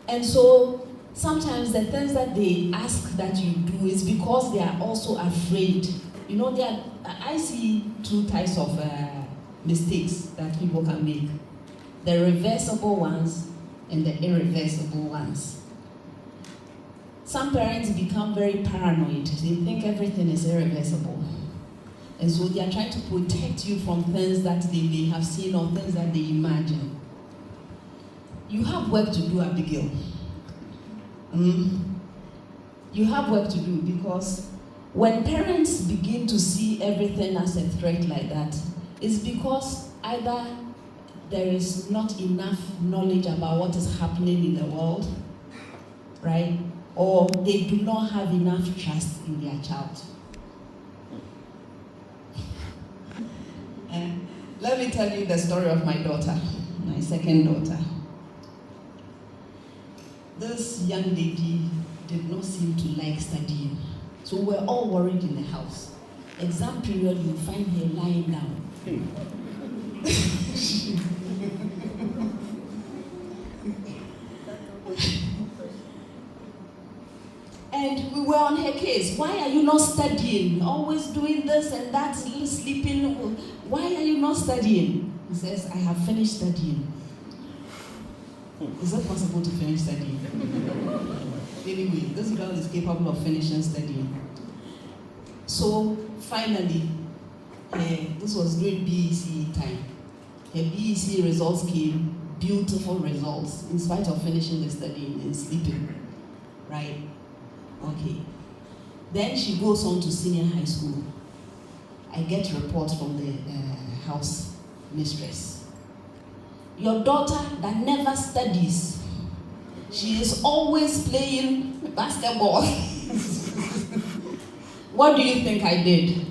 And so sometimes the things that they ask that you do is because they are also afraid. You know, I see 2 types of mistakes that people can make. The reversible ones and the irreversible ones. Some parents become very paranoid. They think everything is irreversible. And so they are trying to protect you from things that they may have seen or things that they imagine. You have work to do, Abigail. You have work to do, because when parents begin to see everything as a threat like that, it's because either there is not enough knowledge about what is happening in the world, right? Or they do not have enough trust in their child. Let me tell you the story of my daughter, my second daughter. This young lady did not seem to like studying. So we're all worried in the house. Exam period, you find her lying down. And we were on her case. Why are you not studying? Always doing this and that, sleeping. Why are you not studying? He says, I have finished studying. Is it possible to finish studying? Anyway, this girl is capable of finishing studying. So finally, this was during BEC time. Her BEC results came, beautiful results, in spite of finishing the studying and sleeping. Right? Okay. Then she goes on to senior high school. I get reports from the house mistress. Your daughter that never studies, she is always playing basketball. What do you think I did?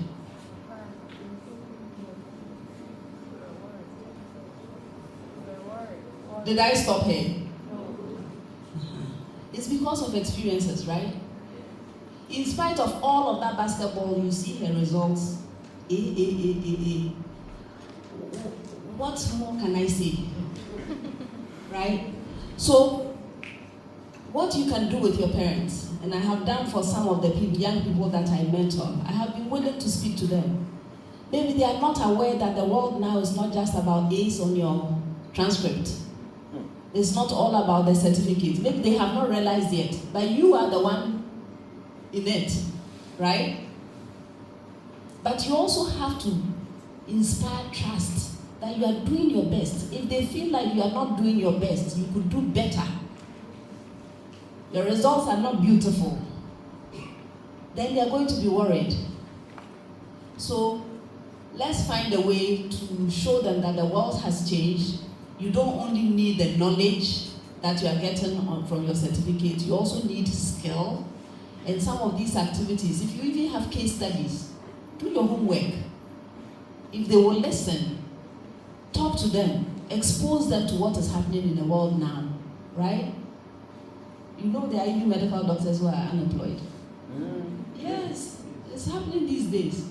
Did I stop her? It's because of experiences, right? In spite of all of that basketball, you see her results. What more can I say? Right? So, what you can do with your parents, and I have done for some of the young people that I mentor, I have been willing to speak to them. Maybe they are not aware that the world now is not just about A's on your transcript. It's not all about the certificate. Maybe they have not realized yet, but you are the one in it, right? But you also have to inspire trust that you are doing your best. If they feel like you are not doing your best, you could do better. Your results are not beautiful. Then they are going to be worried. So let's find a way to show them that the world has changed. You don't only need the knowledge that you are getting from your certificate, you also need skill. And some of these activities, if you even have case studies, do your homework. If they will listen, talk to them, expose them to what is happening in the world now, right? You know there are even medical doctors who are unemployed. Yes, it's happening these days.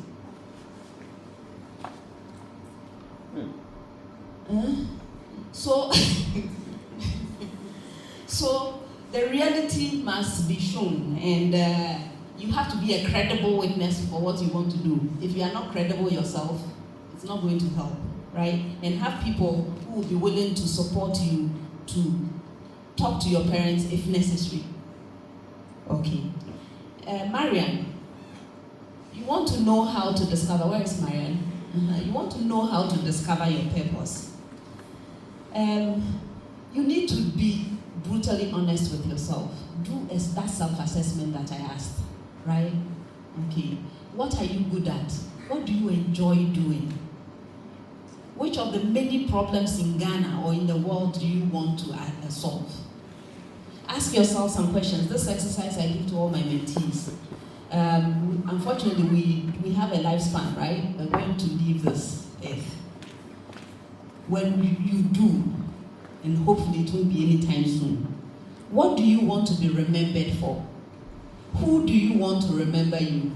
So the reality must be shown, and you have to be a credible witness for what you want to do. If you are not credible yourself, it's not going to help, right? And have people who will be willing to support you to talk to your parents if necessary. Okay. Marian, you want to know how to discover, where is Marian? You want to know how to discover your purpose. You need to be brutally honest with yourself. Do that self-assessment that I asked, right? Okay. What are you good at? What do you enjoy doing? Which of the many problems in Ghana or in the world do you want to solve? Ask yourself some questions. This exercise I give to all my mentees. Unfortunately, we have a lifespan, right? We're going to leave this earth. When you do, and hopefully it won't be anytime soon, what do you want to be remembered for? Who do you want to remember you?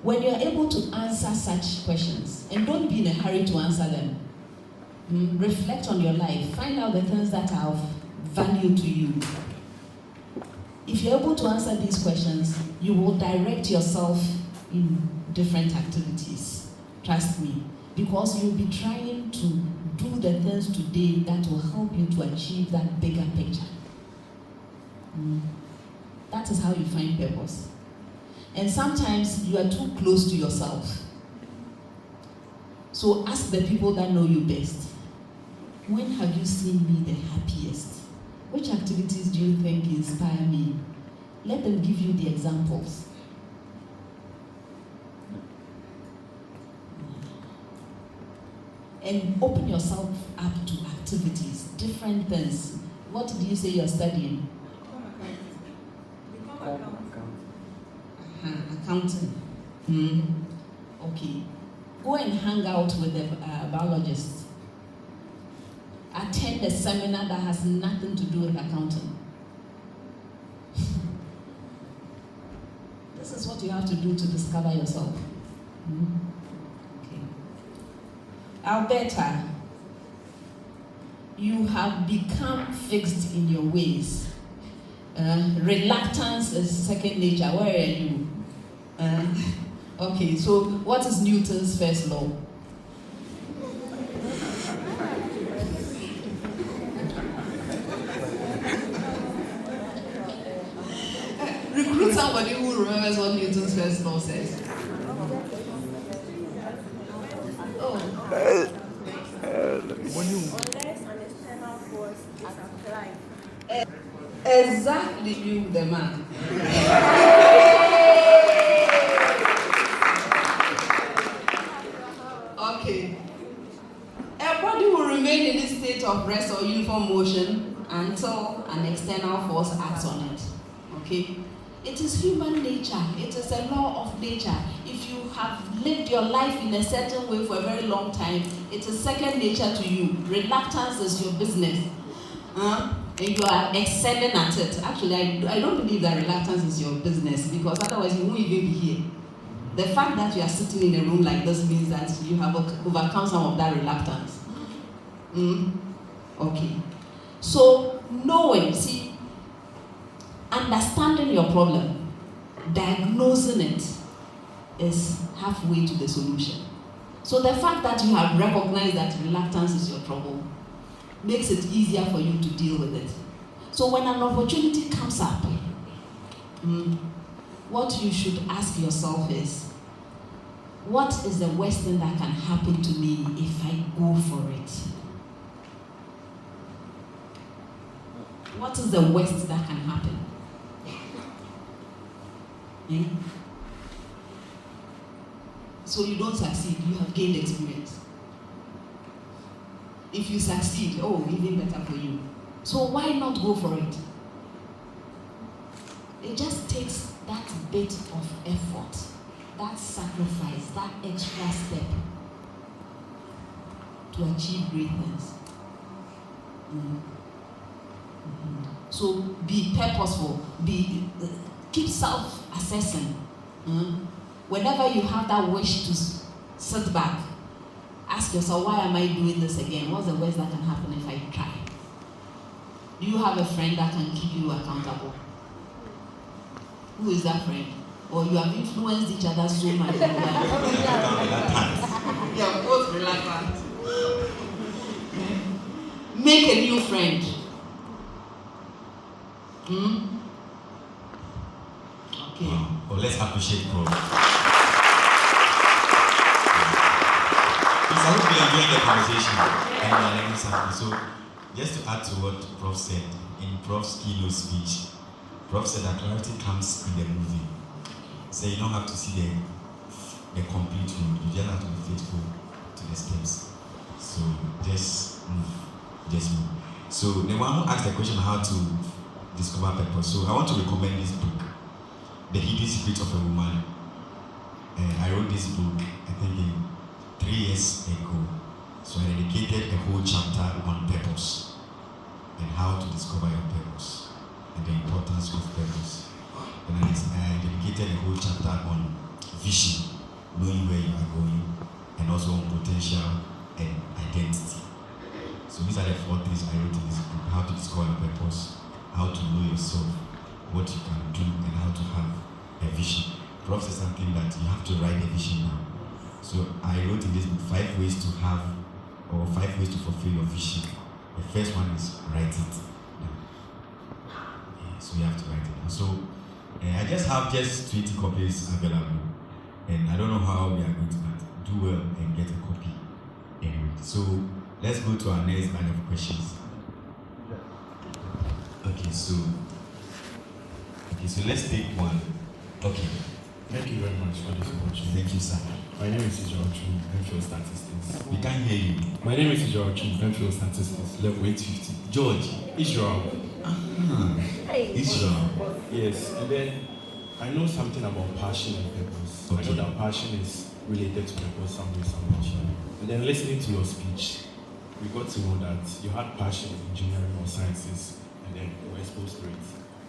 When you're able to answer such questions, and don't be in a hurry to answer them, reflect on your life, find out the things that are of value to you. If you're able to answer these questions, you will direct yourself in different activities. Trust me, because you'll be trying to do the things today that will help you to achieve that bigger picture. That is how you find purpose. And sometimes you are too close to yourself. So ask the people that know you best. When have you seen me the happiest? Which activities do you think inspire me? Let them give you the examples. And open yourself up to activities, different things. What do you say you're studying? Accounting. Okay. Go and hang out with the biologists. Attend a seminar that has nothing to do with accounting. This is what you have to do to discover yourself. Okay. Alberta, you have become fixed in your ways. Reluctance is second nature. Where are you? Okay, so what is Newton's first law? Recruit somebody who remembers what Newton's first law says. Unless an external force is applied. Exactly, you the man. Okay. A body will remain in this state of rest or uniform motion until an external force acts on it. Okay? It is human nature. It is a law of nature. If you have lived your life in a certain way for a very long time, it is second nature to you. Reluctance is your business. And you are excelling at it. Actually, I don't believe that reluctance is your business, because otherwise you won't even be here. The fact that you are sitting in a room like this means that you have overcome some of that reluctance. Okay. So, knowing, understanding your problem, diagnosing it is halfway to the solution. So the fact that you have recognized that reluctance is your trouble makes it easier for you to deal with it. So when an opportunity comes up, what you should ask yourself is, what is the worst thing that can happen to me if I go for it? What is the worst that can happen? So you don't succeed, you have gained experience. If you succeed, even better for you. So why not go for it? It just takes that bit of effort, that sacrifice, that extra step to achieve great things. So be purposeful, keep self-assessing. Whenever you have that wish to sit back, ask yourself, why am I doing this again? What's the worst that can happen if I try? Do you have a friend that can keep you accountable? Who is that friend? Or you have influenced each other so much that you are both reluctant. Make a new friend. Okay. Wow. Well, let's appreciate Prof. I hope you enjoyed the conversation and we are learning something. So, just to add to what Prof said, in Prof's keynote speech, Prof said that clarity comes in the movie. So you don't have to see the complete road, you just have to be faithful to the steps. So just move. So the one who asked the question how to discover purpose. So I want to recommend this book, The Hidden Secret of a Woman. I wrote this book, I think in 3 years ago. So I dedicated a whole chapter on purpose and how to discover your purpose and the importance of purpose. And I dedicated a whole chapter on vision, knowing where you are going, and also on potential and identity. So these are the 4 things I wrote in this book: how to discover your purpose, how to know yourself, what you can do, and how to have a vision. Prof said something that you have to write a vision now. So I wrote in this book 5 ways to have, or 5 ways to fulfill your vision. The first one is write it down. So you have to write it down. So I just have 20 copies available, and I don't know how we are going to do well and get a copy anyway. So let's go to our next line of questions. Okay, so let's take one. Okay. Thank you very much for this opportunity. Thank you, sir. My name is George Penfield Statistics. We can't hear you. My name is George Penfield Statistics, level 850. George. Israel. Israel. Yes, and then I know something about passion and purpose. Okay. I know that passion is related to purpose some way, somehow. And then listening to your speech, we got to know that you had passion in engineering or sciences, and then you were exposed to it.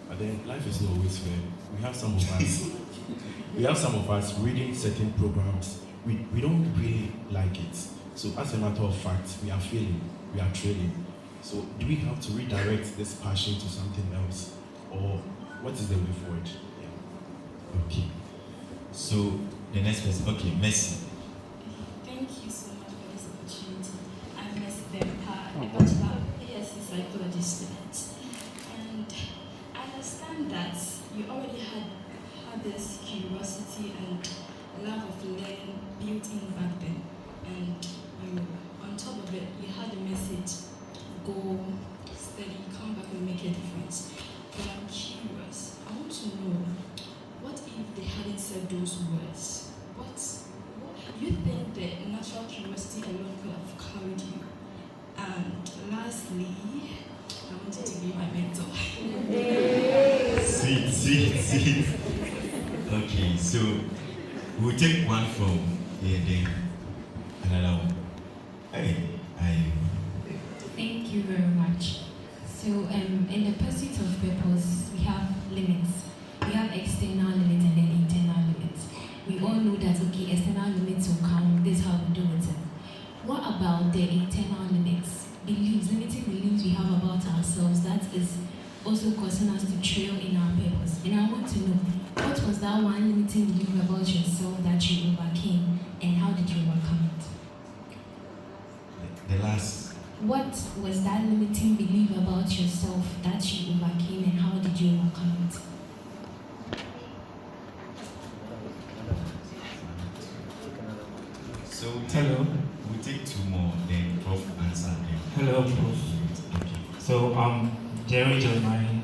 But then life is not always fair. We have some of us reading certain programs. We don't really like it. So as a matter of fact, we are failing, we are trailing. So do we have to redirect this passion to something else? Or what is the way forward? Yeah. Okay. So the next person, okay, Messi. Thank you so much for this opportunity. I'm Messi Bempa, a bachelor of ASC psychology student. And I understand that you already had this curiosity and love of learning built in back then. And on top of it, you had the message, go study, come back and make a difference. But I'm curious, I want to know, what if they hadn't said those words? What do you think the natural curiosity alone could have carried you? And lastly, I want you to be my mentor. Sweet. Okay, so we'll take one from here, then another one. Thank you very much. So, in the pursuit of purpose, we have limits. We have external limits and then internal limits. We all know that, okay, external limits will come, this is how we do it. What about the internal limits? Limiting beliefs we have about ourselves, that is also causing us to trail in our purpose. And I want to know, what was that one limiting belief about yourself that you overcame, and how did you overcome it? The last. What was that limiting belief about yourself that you overcame, and how did you overcome it? So Hello. we'll take two more, then Prof will answer them. Hello, Prof. Okay. So Jerry Jeremiah,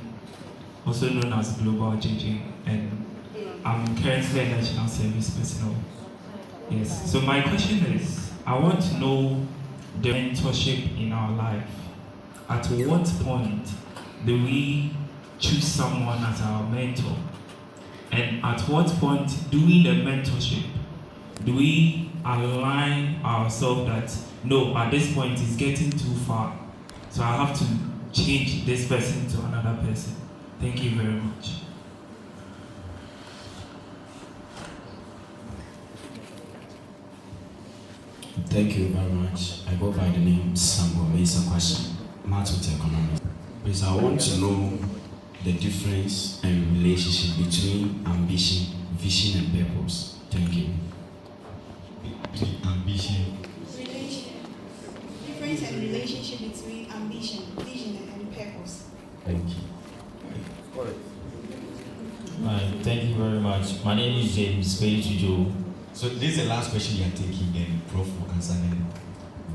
also known as Global GGIM, and I'm currently a national service personnel. Yes. So my question is, I want to know the mentorship in our life. At what point do we choose someone as our mentor? And at what point, doing the mentorship, do we align ourselves that, no, at this point it's getting too far, so I have to change this person to another person? Thank you very much. Thank you very much. I go by the name Samuel Mesa Question, Math with Economics. Please, I want to know the difference and relationship between ambition, vision, and purpose. Thank you. Ambition. Difference and relationship between ambition, vision, and purpose. Thank you. Thank you very much. My name is James Bejujo. So this is the last question you are taking, then Prof will answer them.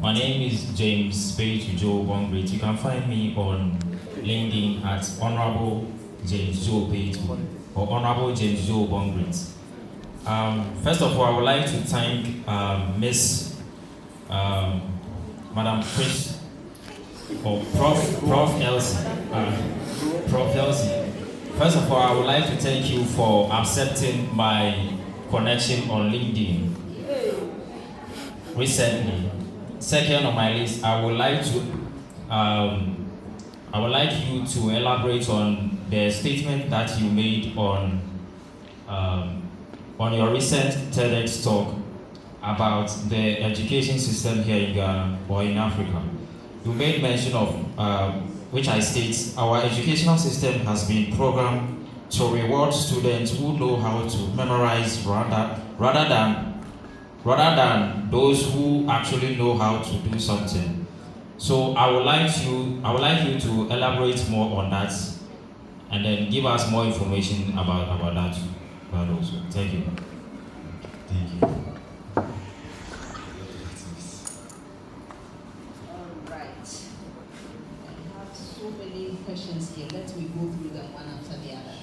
My name is James Bejujo Bongrit. You can find me on LinkedIn at Honorable James Joe Beju or Honorable James Joe Bongrit. First of all, I would like to thank Miss Madam Chris or Prof Elsie. Prof Elsie. First of all, I would like to thank you for accepting my connection on LinkedIn recently. Second on my list, I would like you to elaborate on the statement that you made on your recent TEDx talk about the education system here in Ghana or in Africa. You made mention of, which I state, our educational system has been programmed to reward students who know how to memorize rather than those who actually know how to do something. So I would like you to elaborate more on that and then give us more information about that also. Thank you. Thank you. Alright. I have so many questions here. Let me go through them one after the other.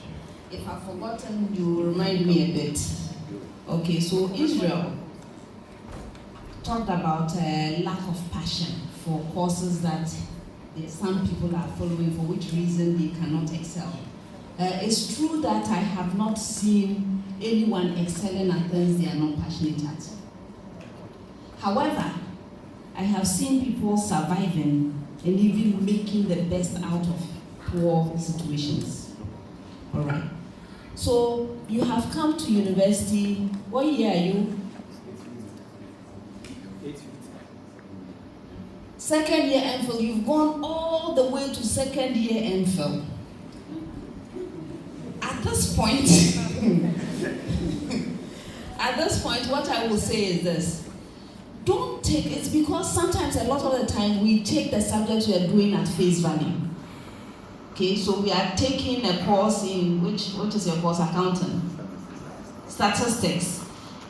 If I've forgotten, you remind me a bit. Okay, so Israel talked about a lack of passion for courses that some people are following, for which reason they cannot excel. It's true that I have not seen anyone excelling at things they are not passionate at. However, I have seen people surviving and even making the best out of poor situations. All right. So you have come to university. What year are you? Second year MPhil. You've gone all the way to second year MPhil. At this point, what I will say is this. Don't take it, because sometimes a lot of the time we take the subjects we are doing at face value. Okay, so we are taking a course in, which is your course? Accounting. Statistics.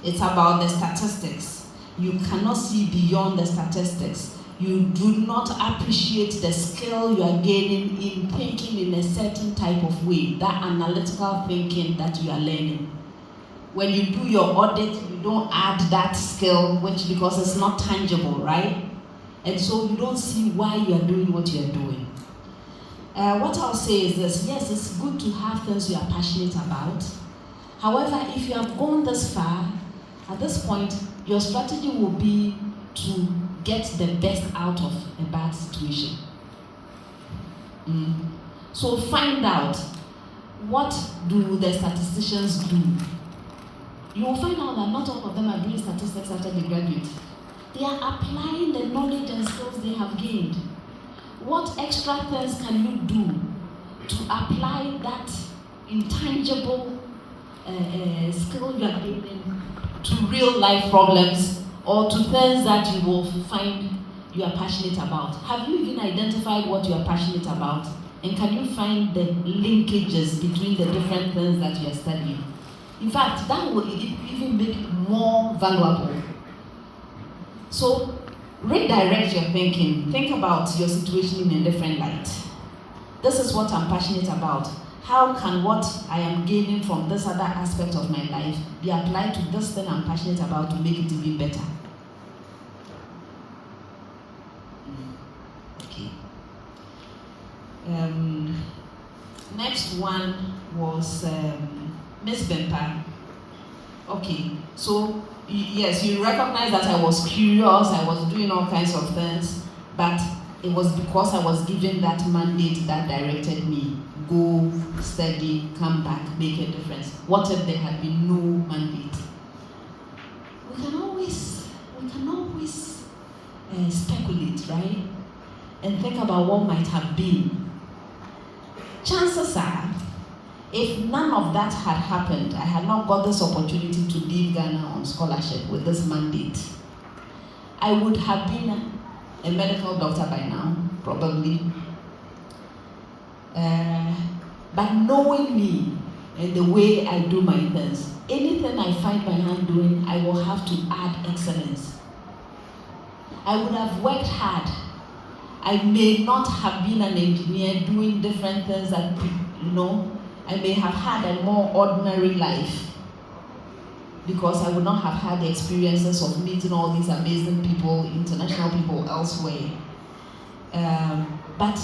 It's about the statistics. You cannot see beyond the statistics. You do not appreciate the skill you are gaining in thinking in a certain type of way, that analytical thinking that you are learning. When you do your audit, you don't add that skill, because it's not tangible, right? And so you don't see why you are doing what you are doing. What I'll say is this: yes, it's good to have things you are passionate about. However, if you have gone this far, at this point, your strategy will be to get the best out of a bad situation. So find out, what do the statisticians do? You will find out that not all of them are doing statistics after they graduate. They are applying the knowledge and skills they have gained. What extra things can you do to apply that intangible skill you are gaining to real life problems or to things that you will find you are passionate about? Have you even identified what you are passionate about? And can you find the linkages between the different things that you are studying? In fact, that will even make it more valuable. So redirect your thinking. Think about your situation in a different light. This is what I'm passionate about. How can what I am gaining from this other aspect of my life be applied to this thing I'm passionate about to make it even better? Okay. Next one was Miss Bempa. Okay, so yes, you recognize that I was curious, I was doing all kinds of things, but it was because I was given that mandate that directed me. Go, study, come back, make a difference. What if there had been no mandate? We can always speculate, right? And think about what might have been. Chances are, if none of that had happened, I had not got this opportunity to leave Ghana on scholarship with this mandate, I would have been a medical doctor by now, probably. But knowing me and the way I do my things, anything I find my hand doing, I will have to add excellence. I would have worked hard. I may not have been an engineer doing different things that, I may have had a more ordinary life because I would not have had the experiences of meeting all these amazing people, international people elsewhere. But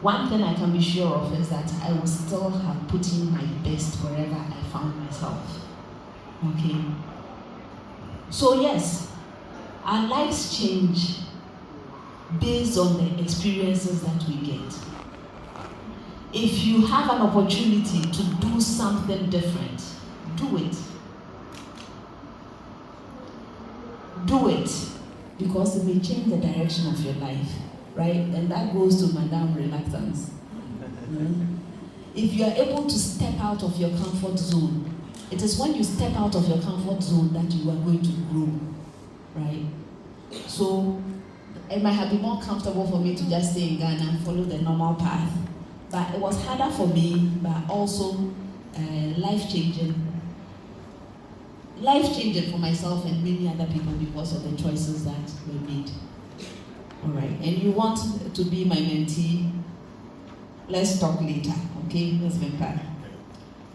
one thing I can be sure of is that I will still have put in my best wherever I found myself. Okay? So yes, our lives change based on the experiences that we get. If you have an opportunity to do something different, do it. Do it, because it may change the direction of your life, right? And that goes to Madame Reluctance. If you are able to step out of your comfort zone, it is when you step out of your comfort zone that you are going to grow, right? So it might have been more comfortable for me to just stay in Ghana and follow the normal path. But it was harder for me, but also life-changing for myself and many other people because of the choices that were made. All right, and you want to be my mentee? Let's talk later, okay? Let's be back.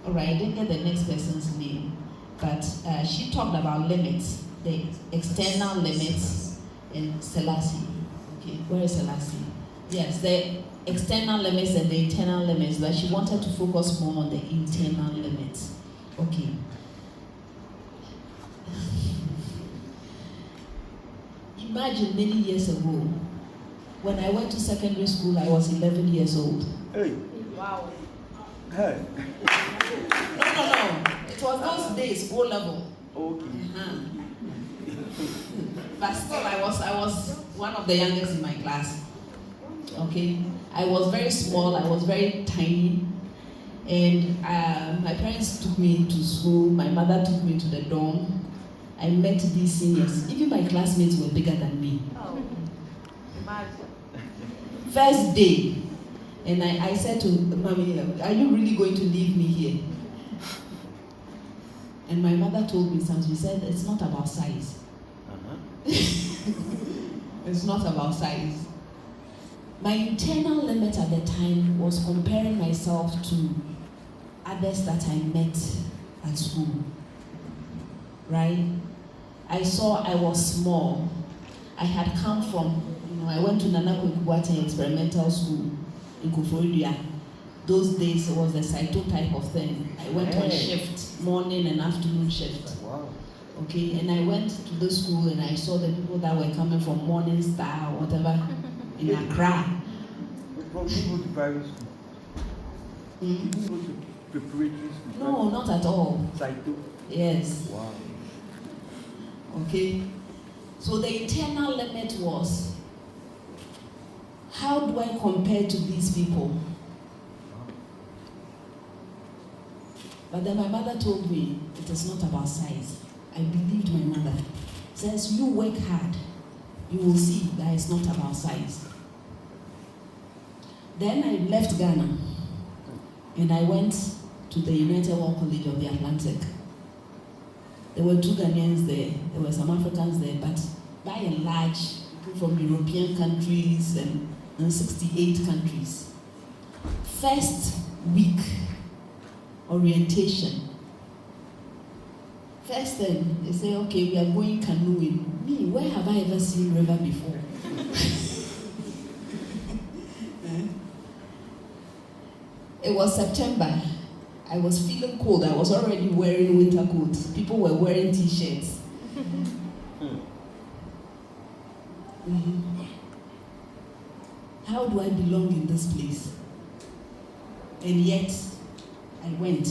All right, I didn't get the next person's name, but she talked about limits, the external limits in Selassie. Okay, where is Selassie? Yes, the external limits and the internal limits, but she wanted to focus more on the internal limits. Okay. Imagine many years ago, when I went to secondary school, I was 11 years old. Hey. Wow. Hey. No. It was those days, O level. Okay. But still, I was one of the youngest in my class. Okay. I was very small, I was very tiny, and my parents took me to school, my mother took me to the dorm. I met these seniors. Even my classmates were bigger than me. Oh, imagine. First day, and I said to Mommy, are you really going to leave me here? And my mother told me something. She said, it's not about size. It's not about size. My internal limit at the time was comparing myself to others that I met at school. Right? I saw I was small. I had come from, I went to Nana Kwekuwate Experimental School in Koforidua. Those days it was a Saito type of thing. I went on shift, morning and afternoon shift. Wow. Okay, and I went to the school and I saw the people that were coming from Morning Star or whatever in Accra. Prof, you go to private school? You go to preparatory school? No, not at all. Saito? Yes. Wow. Okay, so the internal limit was, how do I compare to these people? But then my mother told me, it is not about size. I believed my mother. Says, you work hard, you will see that it's not about size. Then I left Ghana, and I went to the United World College of the Atlantic. There were 2 Ghanaians there, there were some Africans there, but by and large, people from European countries and 68 countries. First week, orientation. First then, they say, okay, we are going canoeing. Me, where have I ever seen river before? It was September. I was feeling cold. I was already wearing winter coats. People were wearing t-shirts. How do I belong in this place? And yet, I went.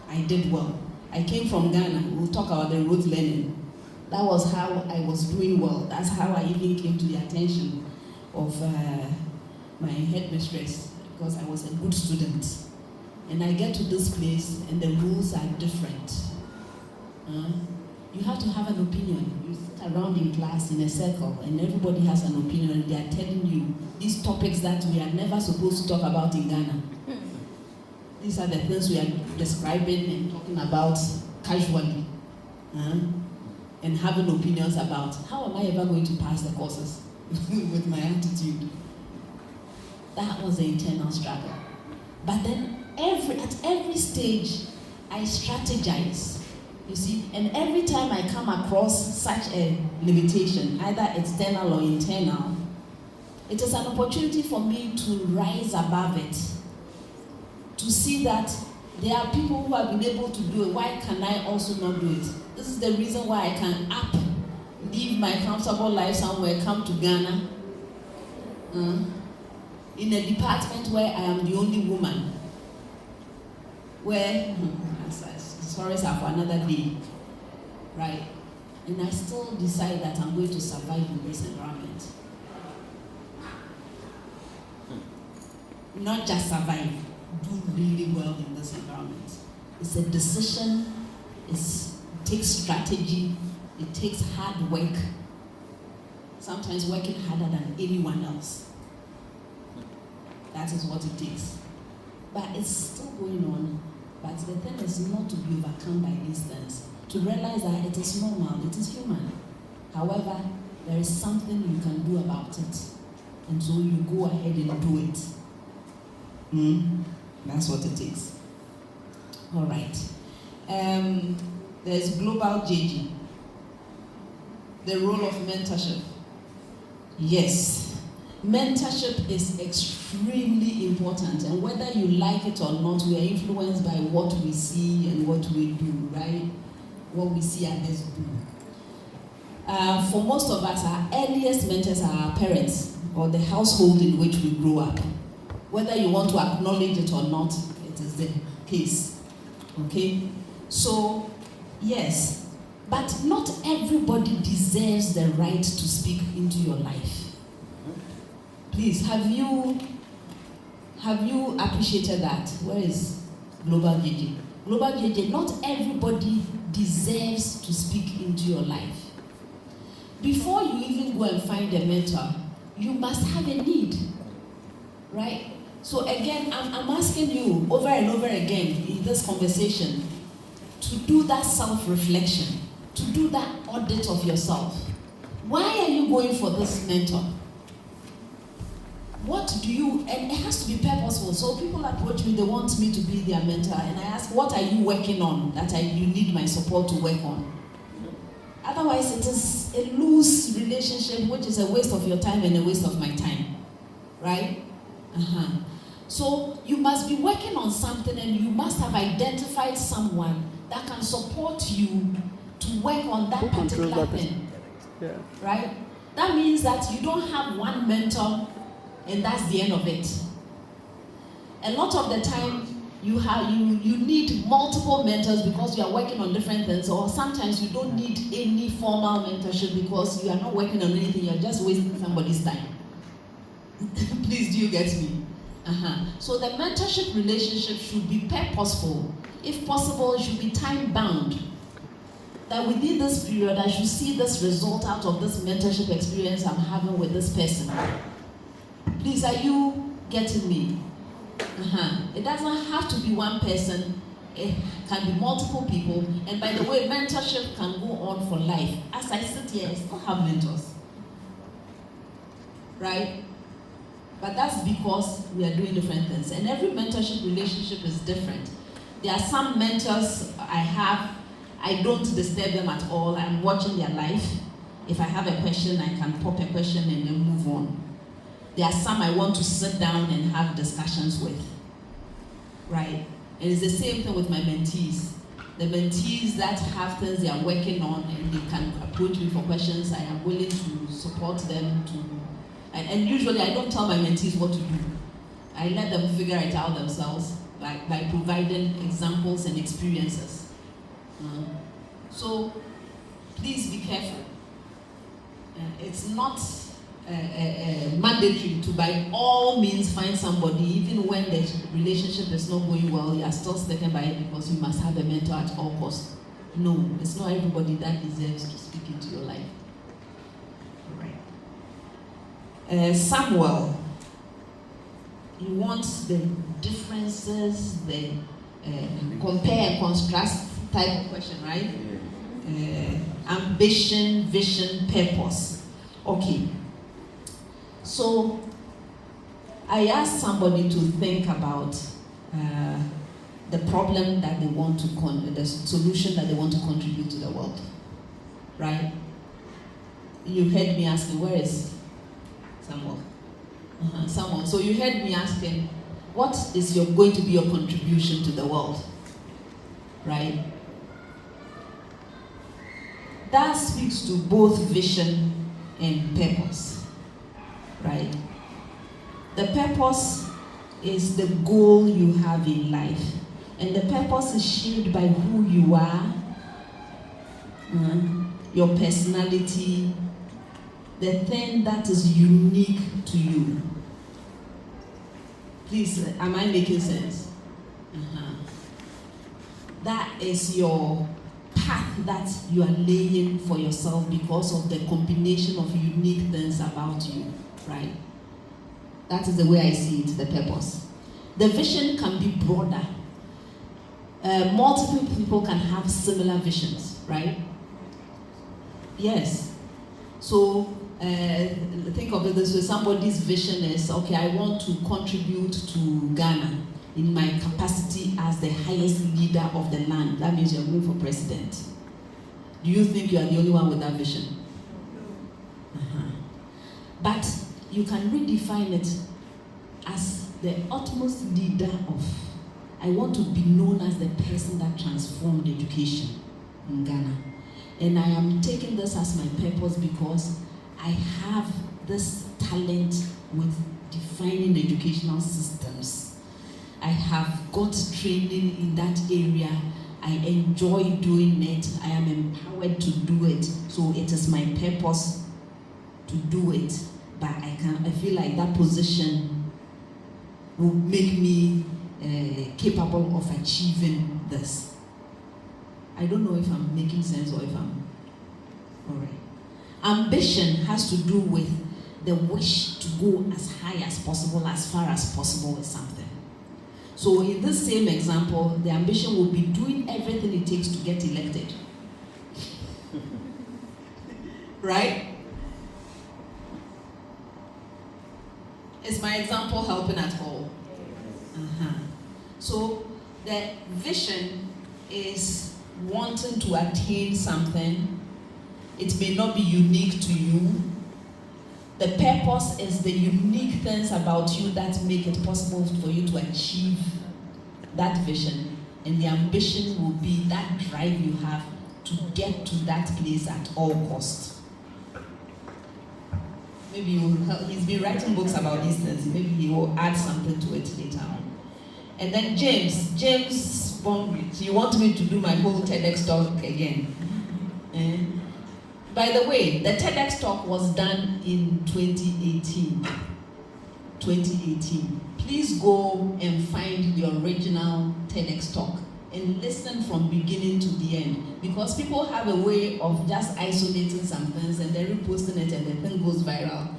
I did well. I came from Ghana. We'll talk about the rote learning. That was how I was doing well. That's how I even came to the attention of my headmistress, because I was a good student. And I get to this place and the rules are different. You have to have an opinion. You sit around in class in a circle and everybody has an opinion and they are telling you these topics that we are never supposed to talk about in Ghana. These are the things we are describing and talking about casually. And having opinions about how am I ever going to pass the courses with my attitude. That was the internal struggle. But then at every stage, I strategize. You see, and every time I come across such a limitation, either external or internal, it is an opportunity for me to rise above it. To see that there are people who have been able to do it. Why can I also not do it? This is the reason why I can leave my comfortable life somewhere, come to Ghana, in a department where I am the only woman, where, stories are for another day, right? And I still decide that I'm going to survive in this environment. Not just survive, do really well in this environment. It's a decision, it takes strategy, it takes hard work, sometimes working harder than anyone else. That is what it takes. But it's still going on. But the thing is not to be overcome by these things. To realize that it is normal, it is human. However, there is something you can do about it. And so you go ahead and do it. That's what it takes. All right. There's global GG. The role of mentorship. Yes. Mentorship is extremely important, and whether you like it or not, we are influenced by what we see and what we do, right? What we see others do. For most of us, our earliest mentors are our parents or the household in which we grow up. Whether you want to acknowledge it or not, it is the case. Okay? So, yes, but not everybody deserves the right to speak into your life. Please, have you appreciated that? Where is Global GG? Global GG, not everybody deserves to speak into your life. Before you even go and find a mentor, you must have a need, right? So again, I'm asking you over and over again in this conversation to do that self-reflection, to do that audit of yourself. Why are you going for this mentor? What do you, and it has to be purposeful. So people approach me, they want me to be their mentor, and I ask, what are you working on that you need my support to work on? Otherwise, it is a loose relationship, which is a waste of your time and a waste of my time, right? So you must be working on something, and you must have identified someone that can support you to work on that particular thing, right? That means that you don't have one mentor and that's the end of it. A lot of the time, you need multiple mentors because you are working on different things, or sometimes you don't need any formal mentorship because you are not working on anything, you are just wasting somebody's time. Please, do you get me? So the mentorship relationship should be purposeful. If possible, it should be time-bound. That within this period, I should see this result out of this mentorship experience I'm having with this person. Please, are you getting me? It doesn't have to be one person. It can be multiple people, and by the way, mentorship can go on for life. As I sit here, I still have mentors, right? But that's because we are doing different things, and every mentorship relationship is different. There are some mentors I have, I don't disturb them at all. I'm watching their life. If I have a question, I can pop a question and then move on. There are some I want to sit down and have discussions with, right? And it's the same thing with my mentees. The mentees that have things they are working on and they can approach me for questions, I am willing to support them and usually I don't tell my mentees what to do. I let them figure it out themselves by providing examples and experiences. So please be careful. It's not mandatory to by all means find somebody, even when the relationship is not going well, you are still sticking by it because you must have a mentor at all costs. No, it's not everybody that deserves to speak into your life. Right. Samuel, you want the differences, the compare and contrast type of question, right? Ambition, vision, purpose. Okay. So, I asked somebody to think about the problem that they want to, the solution that they want to contribute to the world, right? You heard me asking, where is Samuel? Someone. So you heard me asking, what is going to be your contribution to the world, right? That speaks to both vision and purpose, right? The purpose is the goal you have in life, and the purpose is shaped by who you are, your personality, the thing that is unique to you. Please, am I making sense? That is your path that you are laying for yourself because of the combination of unique things about you, right? That is the way I see it, the purpose. The vision can be broader. Multiple people can have similar visions, right? Yes. So, think of it this way, somebody's vision is, okay, I want to contribute to Ghana in my capacity as the highest leader of the land. That means you're going for president. Do you think you are the only one with that vision? But you can redefine it as the utmost leader of, I want to be known as the person that transformed education in Ghana. And I am taking this as my purpose because I have this talent with defining educational systems. I have got training in that area. I enjoy doing it. I am empowered to do it. So it is my purpose to do it. But I feel like that position will make me capable of achieving this. I don't know if I'm making sense or if I'm all right. Ambition has to do with the wish to go as high as possible, as far as possible with something. So in this same example, the ambition will be doing everything it takes to get elected. Right? Is my example helping at all? So the vision is wanting to attain something. It may not be unique to you. The purpose is the unique things about you that make it possible for you to achieve that vision. And the ambition will be that drive you have to get to that place at all costs. Maybe he's been writing books about these things. Maybe he will add something to it later on. And then James Bongridge, you want me to do my whole TEDx talk again? By the way, the TEDx talk was done in 2018. Please go and find the original TEDx talk and listen from beginning to the end. Because people have a way of just isolating some things and then reposting it and the thing goes viral.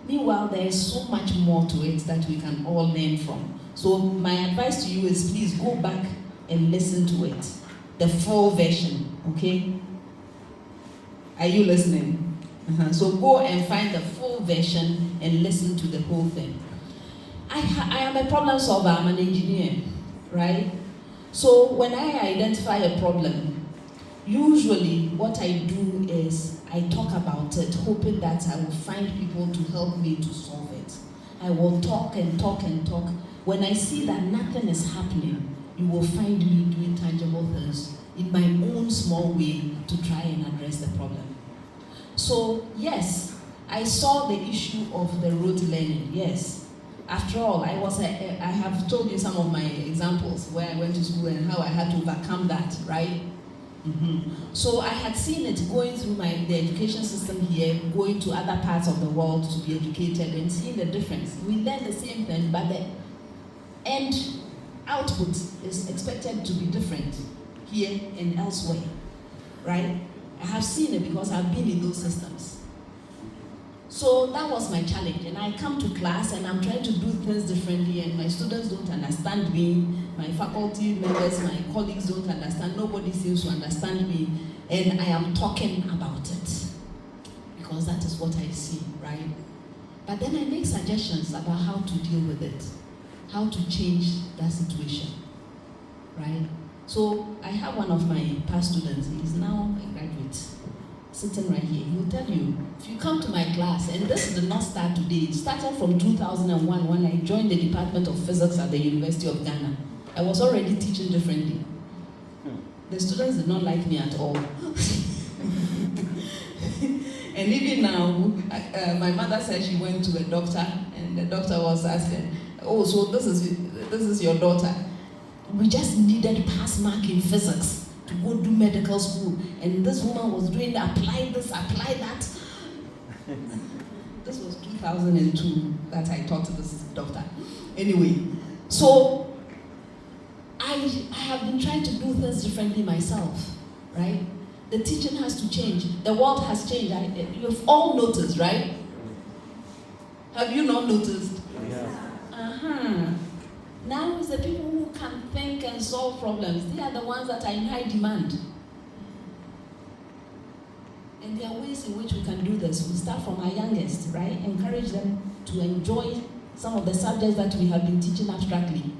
Meanwhile, there is so much more to it that we can all learn from. So my advice to you is please go back and listen to it. The full version, okay? Are you listening? So go and find the full version and listen to the whole thing. I am a problem solver, I'm an engineer, right? So when I identify a problem, usually what I do is I talk about it, hoping that I will find people to help me to solve it. I will talk and talk and talk. When I see that nothing is happening, you will find me doing tangible things in my own small way to try and address the problem. So yes, I saw the issue of the rote learning, yes. After all, I have told you some of my examples where I went to school and how I had to overcome that, right? So I had seen it going through the education system here, going to other parts of the world to be educated and seeing the difference. We learn the same thing, but the end output is expected to be different here and elsewhere, right? I have seen it because I've been in those systems. So that was my challenge, and I come to class and I'm trying to do things differently, and my students don't understand me, my faculty members, my colleagues don't understand, nobody seems to understand me, and I am talking about it because that is what I see, right? But then I make suggestions about how to deal with it, how to change that situation, right? So I have one of my past students, he is now a graduate, sitting right here. He'll tell you, if you come to my class, and this did not start today, it started from 2001 when I joined the Department of Physics at the University of Ghana. I was already teaching differently. The students did not like me at all. And even now, my mother said she went to a doctor, and the doctor was asking, oh, so this is your daughter. We just needed pass mark in physics to go do medical school, and this woman was doing apply this, apply that. This was 2002 that I talked to this doctor. Anyway, so I have been trying to do things differently myself, right? The teaching has to change. The world has changed. You've all noticed, right? Have you not noticed? Yeah. Now it's the people who can think and solve problems. They are the ones that are in high demand. And there are ways in which we can do this. We start from our youngest, right? Encourage them to enjoy some of the subjects that we have been teaching abstractly.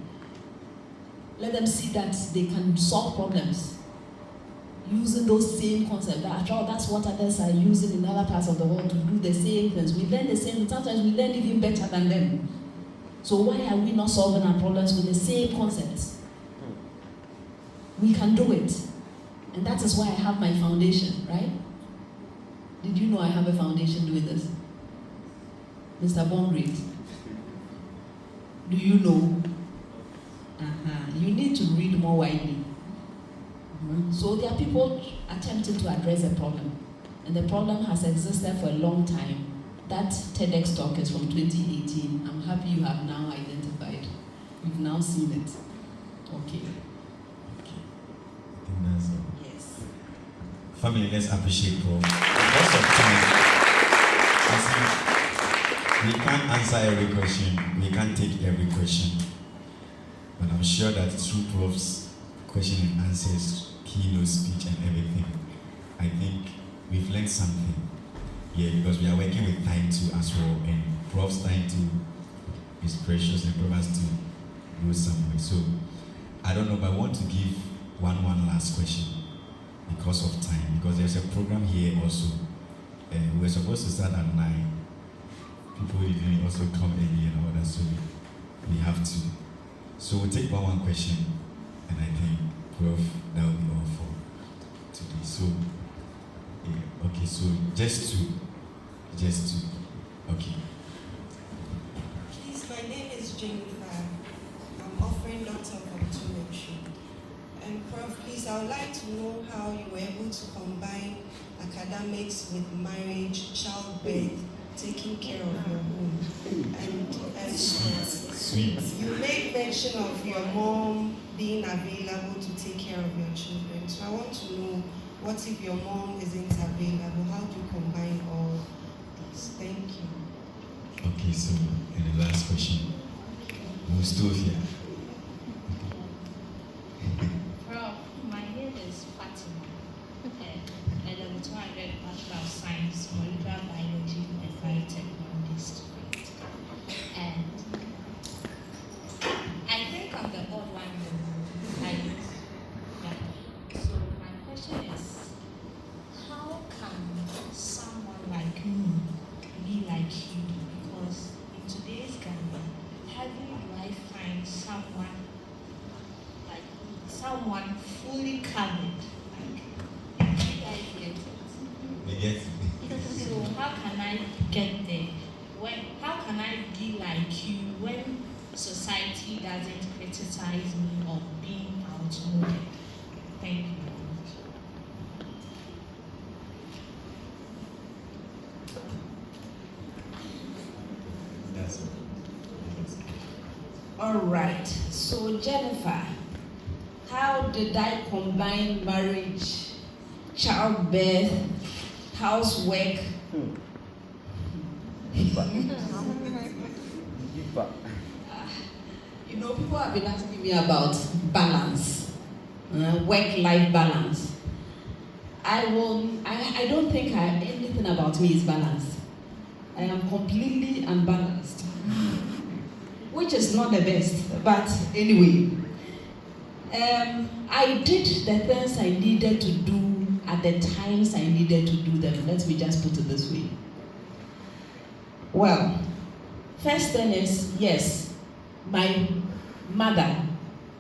Let them see that they can solve problems using those same concepts. After all, that's what others are using in other parts of the world to do the same things. We learn the same, sometimes we learn even better than them. So why are we not solving our problems with the same concepts? We can do it. And that is why I have my foundation, right? Did you know I have a foundation doing this? Mr. Bongreat. Do you know? You need to read more widely. So there are people attempting to address a problem. And the problem has existed for a long time. That TEDx talk is from 2018. I'm happy you have now identified. You've now seen it. Okay. I think that's all. Yes. Family, let's appreciate Prof. Because of time, we can't answer every question. We can't take every question. But I'm sure that through Prof's question and answers, keynote speech and everything, I think we've learned something. Yeah, because we are working with time too as well, and Prof's time too is precious, and Prof has to go somewhere. So I don't know, but I want to give one last question because of time, because there's a program here also. We were supposed to start at 9. People didn't also come early and all that, so we have to. So we'll take one question, and I think Prof, that will be all for today. So yeah, okay, so just to okay. Please, my name is Jennifer. I'm offering lots of optometry. And Prof, please, I would like to know how you were able to combine academics with marriage, childbirth, taking care of your home. And Sweet. You made mention of your mom being available to take care of your children. So I want to know, what if your mom isn't available? How do you combine all these? Thank you. Okay, so and the last question. We'll still here. Bachelor of Science, Molecular Biology and Biotechnology student. And I think I'm the odd one in the room. So my question is, how can someone like me be like you? Because in today's Ghana, how do I find someone like me, someone fully covered? Like, do you guys get it? We get it. So how can I get there? How can I be like you when society doesn't criticize me of being outmoded? Thank you. All right. So Jennifer, how did I combine marriage, childbirth, housework? You know, people have been asking me about balance, work-life balance. I don't think anything about me is balanced. I am completely unbalanced, which is not the best, but anyway. I did the things I needed to do at the times I needed to do them. Let me just put it this way. Well, first thing is, yes, my mother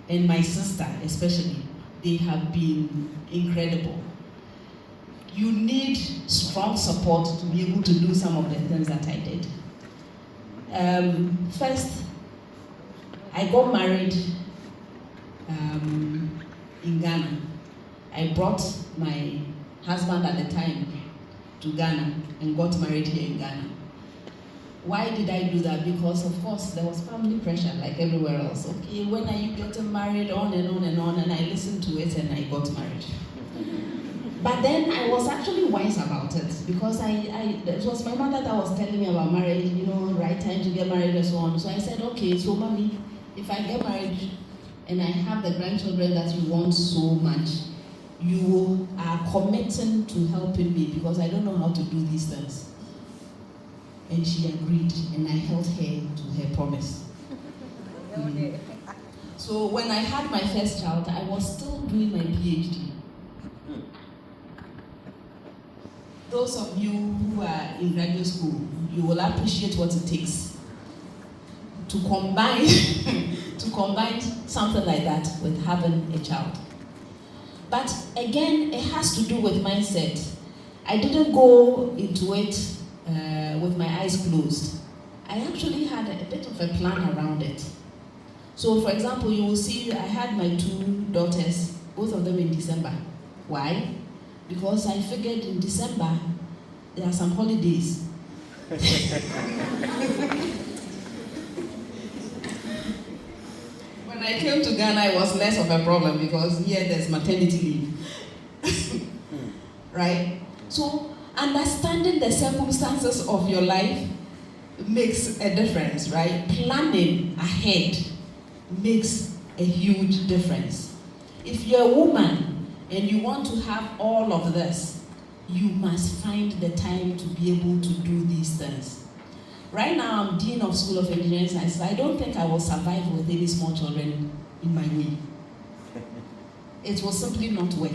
and my sister especially, they have been incredible. You need strong support to be able to do some of the things that I did. First, I got married in Ghana. I brought my husband at the time to Ghana and got married here in Ghana. Why did I do that? Because of course there was family pressure like everywhere else. Okay, when are you getting married? On and on and on, and I listened to it and I got married. But then I was actually wise about it because it was my mother that was telling me about marriage, you know, right time to get married and so on. So I said, okay, so mommy, if I get married and I have the grandchildren that you want so much, you are committing to helping me because I don't know how to do these things. And she agreed, and I held her to her promise. So when I had my first child, I was still doing my PhD. Those of you who are in graduate school, you will appreciate what it takes to combine something like that with having a child. But again, it has to do with mindset. I didn't go into it with my eyes closed. I actually had a bit of a plan around it. So for example, you will see I had my 2 daughters, both of them in December. Why? Because I figured in December, there are some holidays. When I came to Ghana, it was less of a problem because here there's maternity leave. Right? So understanding the circumstances of your life makes a difference, right? Planning ahead makes a huge difference. If you're a woman and you want to have all of this, you must find the time to be able to do these things. Right now, I'm Dean of School of Engineering Science, so I don't think I will survive with any small children in my way. It will simply not work.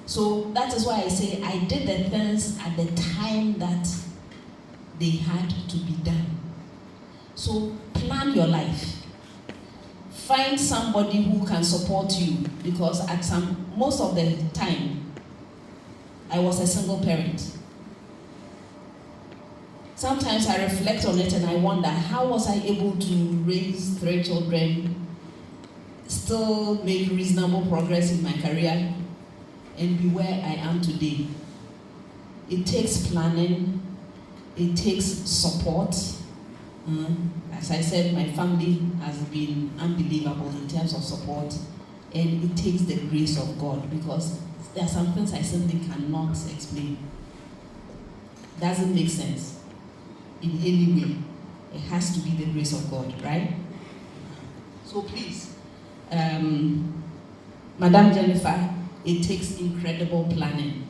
So that is why I say I did the things at the time that they had to be done. So plan your life. Find somebody who can support you, because most of the time, I was a single parent. Sometimes I reflect on it and I wonder, how was I able to raise 3 children, still make reasonable progress in my career, and be where I am today? It takes planning, it takes support. As I said, my family has been unbelievable in terms of support, and it takes the grace of God, because there are some things I simply cannot explain. Doesn't make sense in any way. It has to be the grace of God, right? So please, Madam Jennifer, it takes incredible planning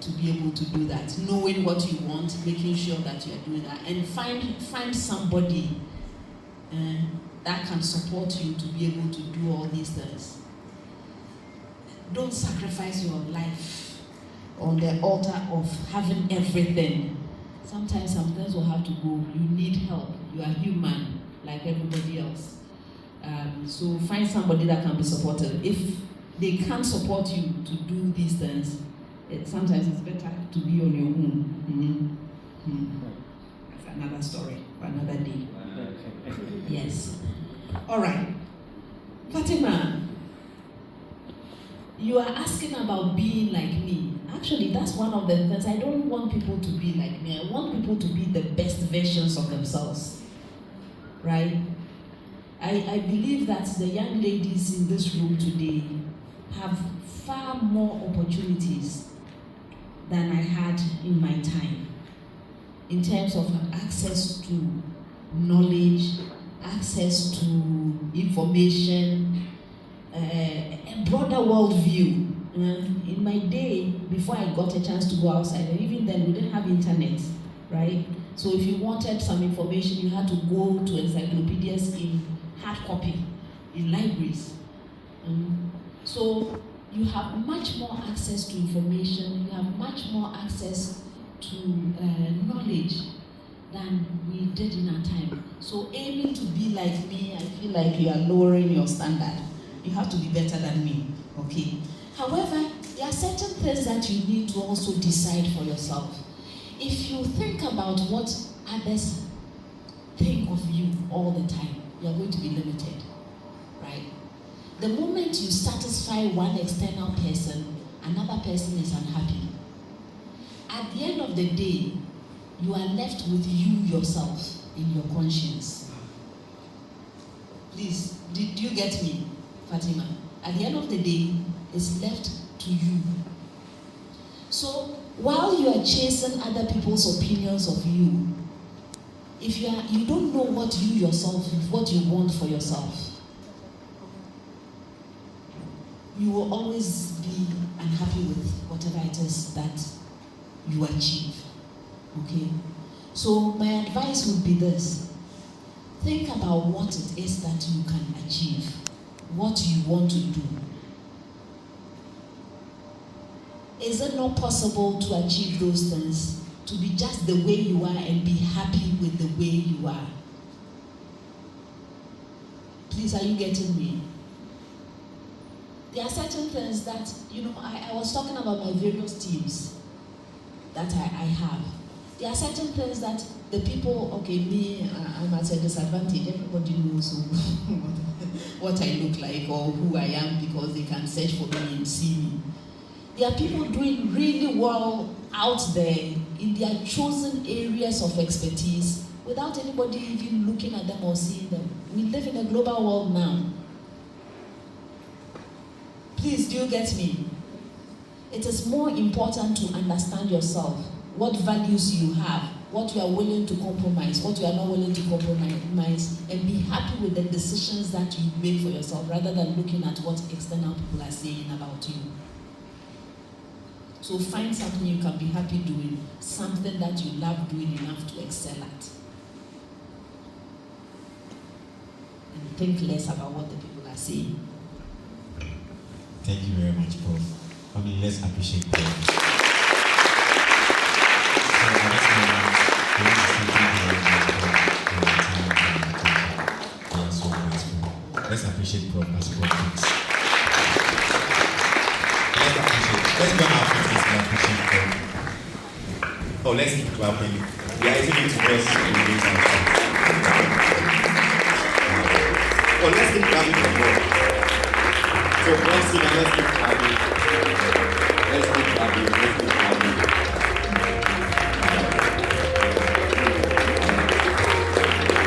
to be able to do that. Knowing what you want, making sure that you are doing that, and find somebody that can support you to be able to do all these things. Don't sacrifice your life on the altar of having everything. Sometimes some things will have to go. You need help. You are human like everybody else. So find somebody that can be supportive. If they can't support you to do these things, sometimes it's better to be on your own. That's another story for another day. Yes. All right. Fatima, you are asking about being like me. Actually, that's one of the things. I don't want people to be like me. I want people to be the best versions of themselves. Right? I believe that the young ladies in this room today have far more opportunities than I had in my time, in terms of access to knowledge, access to information, a broader worldview. In my day, before I got a chance to go outside, and even then we didn't have internet, right? So if you wanted some information, you had to go to encyclopedias in hard copy, in libraries. So you have much more access to information, you have much more access to knowledge than we did in our time. So aiming to be like me, I feel like you are lowering your standard. You have to be better than me, okay? However, there are certain things that you need to also decide for yourself. If you think about what others think of you all the time, you are going to be limited, right? The moment you satisfy one external person, another person is unhappy. At the end of the day, you are left with you yourself in your conscience. Please, did you get me, Fatima? At the end of the day, it's left to you. So while you are chasing other people's opinions of you, if you don't know what you yourself, what you want for yourself, you will always be unhappy with whatever it is that you achieve. Okay? So my advice would be this. Think about what it is that you can achieve, what you want to do. Is it not possible to achieve those things, to be just the way you are and be happy with the way you are? Please, are you getting me? There are certain things that, I was talking about my various teams that I have. There are certain things that the people, me, I'm at a disadvantage. Everybody knows what I look like or who I am because they can search for me and see me. There are people doing really well out there in their chosen areas of expertise without anybody even looking at them or seeing them. We live in a global world now. Please, do you get me? It is more important to understand yourself, what values you have, what you are willing to compromise, what you are not willing to compromise, and be happy with the decisions that you make for yourself rather than looking at what external people are saying about you. So find something you can be happy doing, something that you love doing enough to excel at. And think less about what the people are saying. Thank you very much, Prof. Let's appreciate Prof. Let's appreciate Prof as Prof. Let's go our faces to appreciate Prof. Let's keep clapping. We are easily to press to raise our hands. Let's keep clapping for Prof. So let's keep clapping. Let's keep clapping. Let's keep clapping.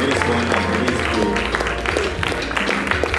It is wonderful.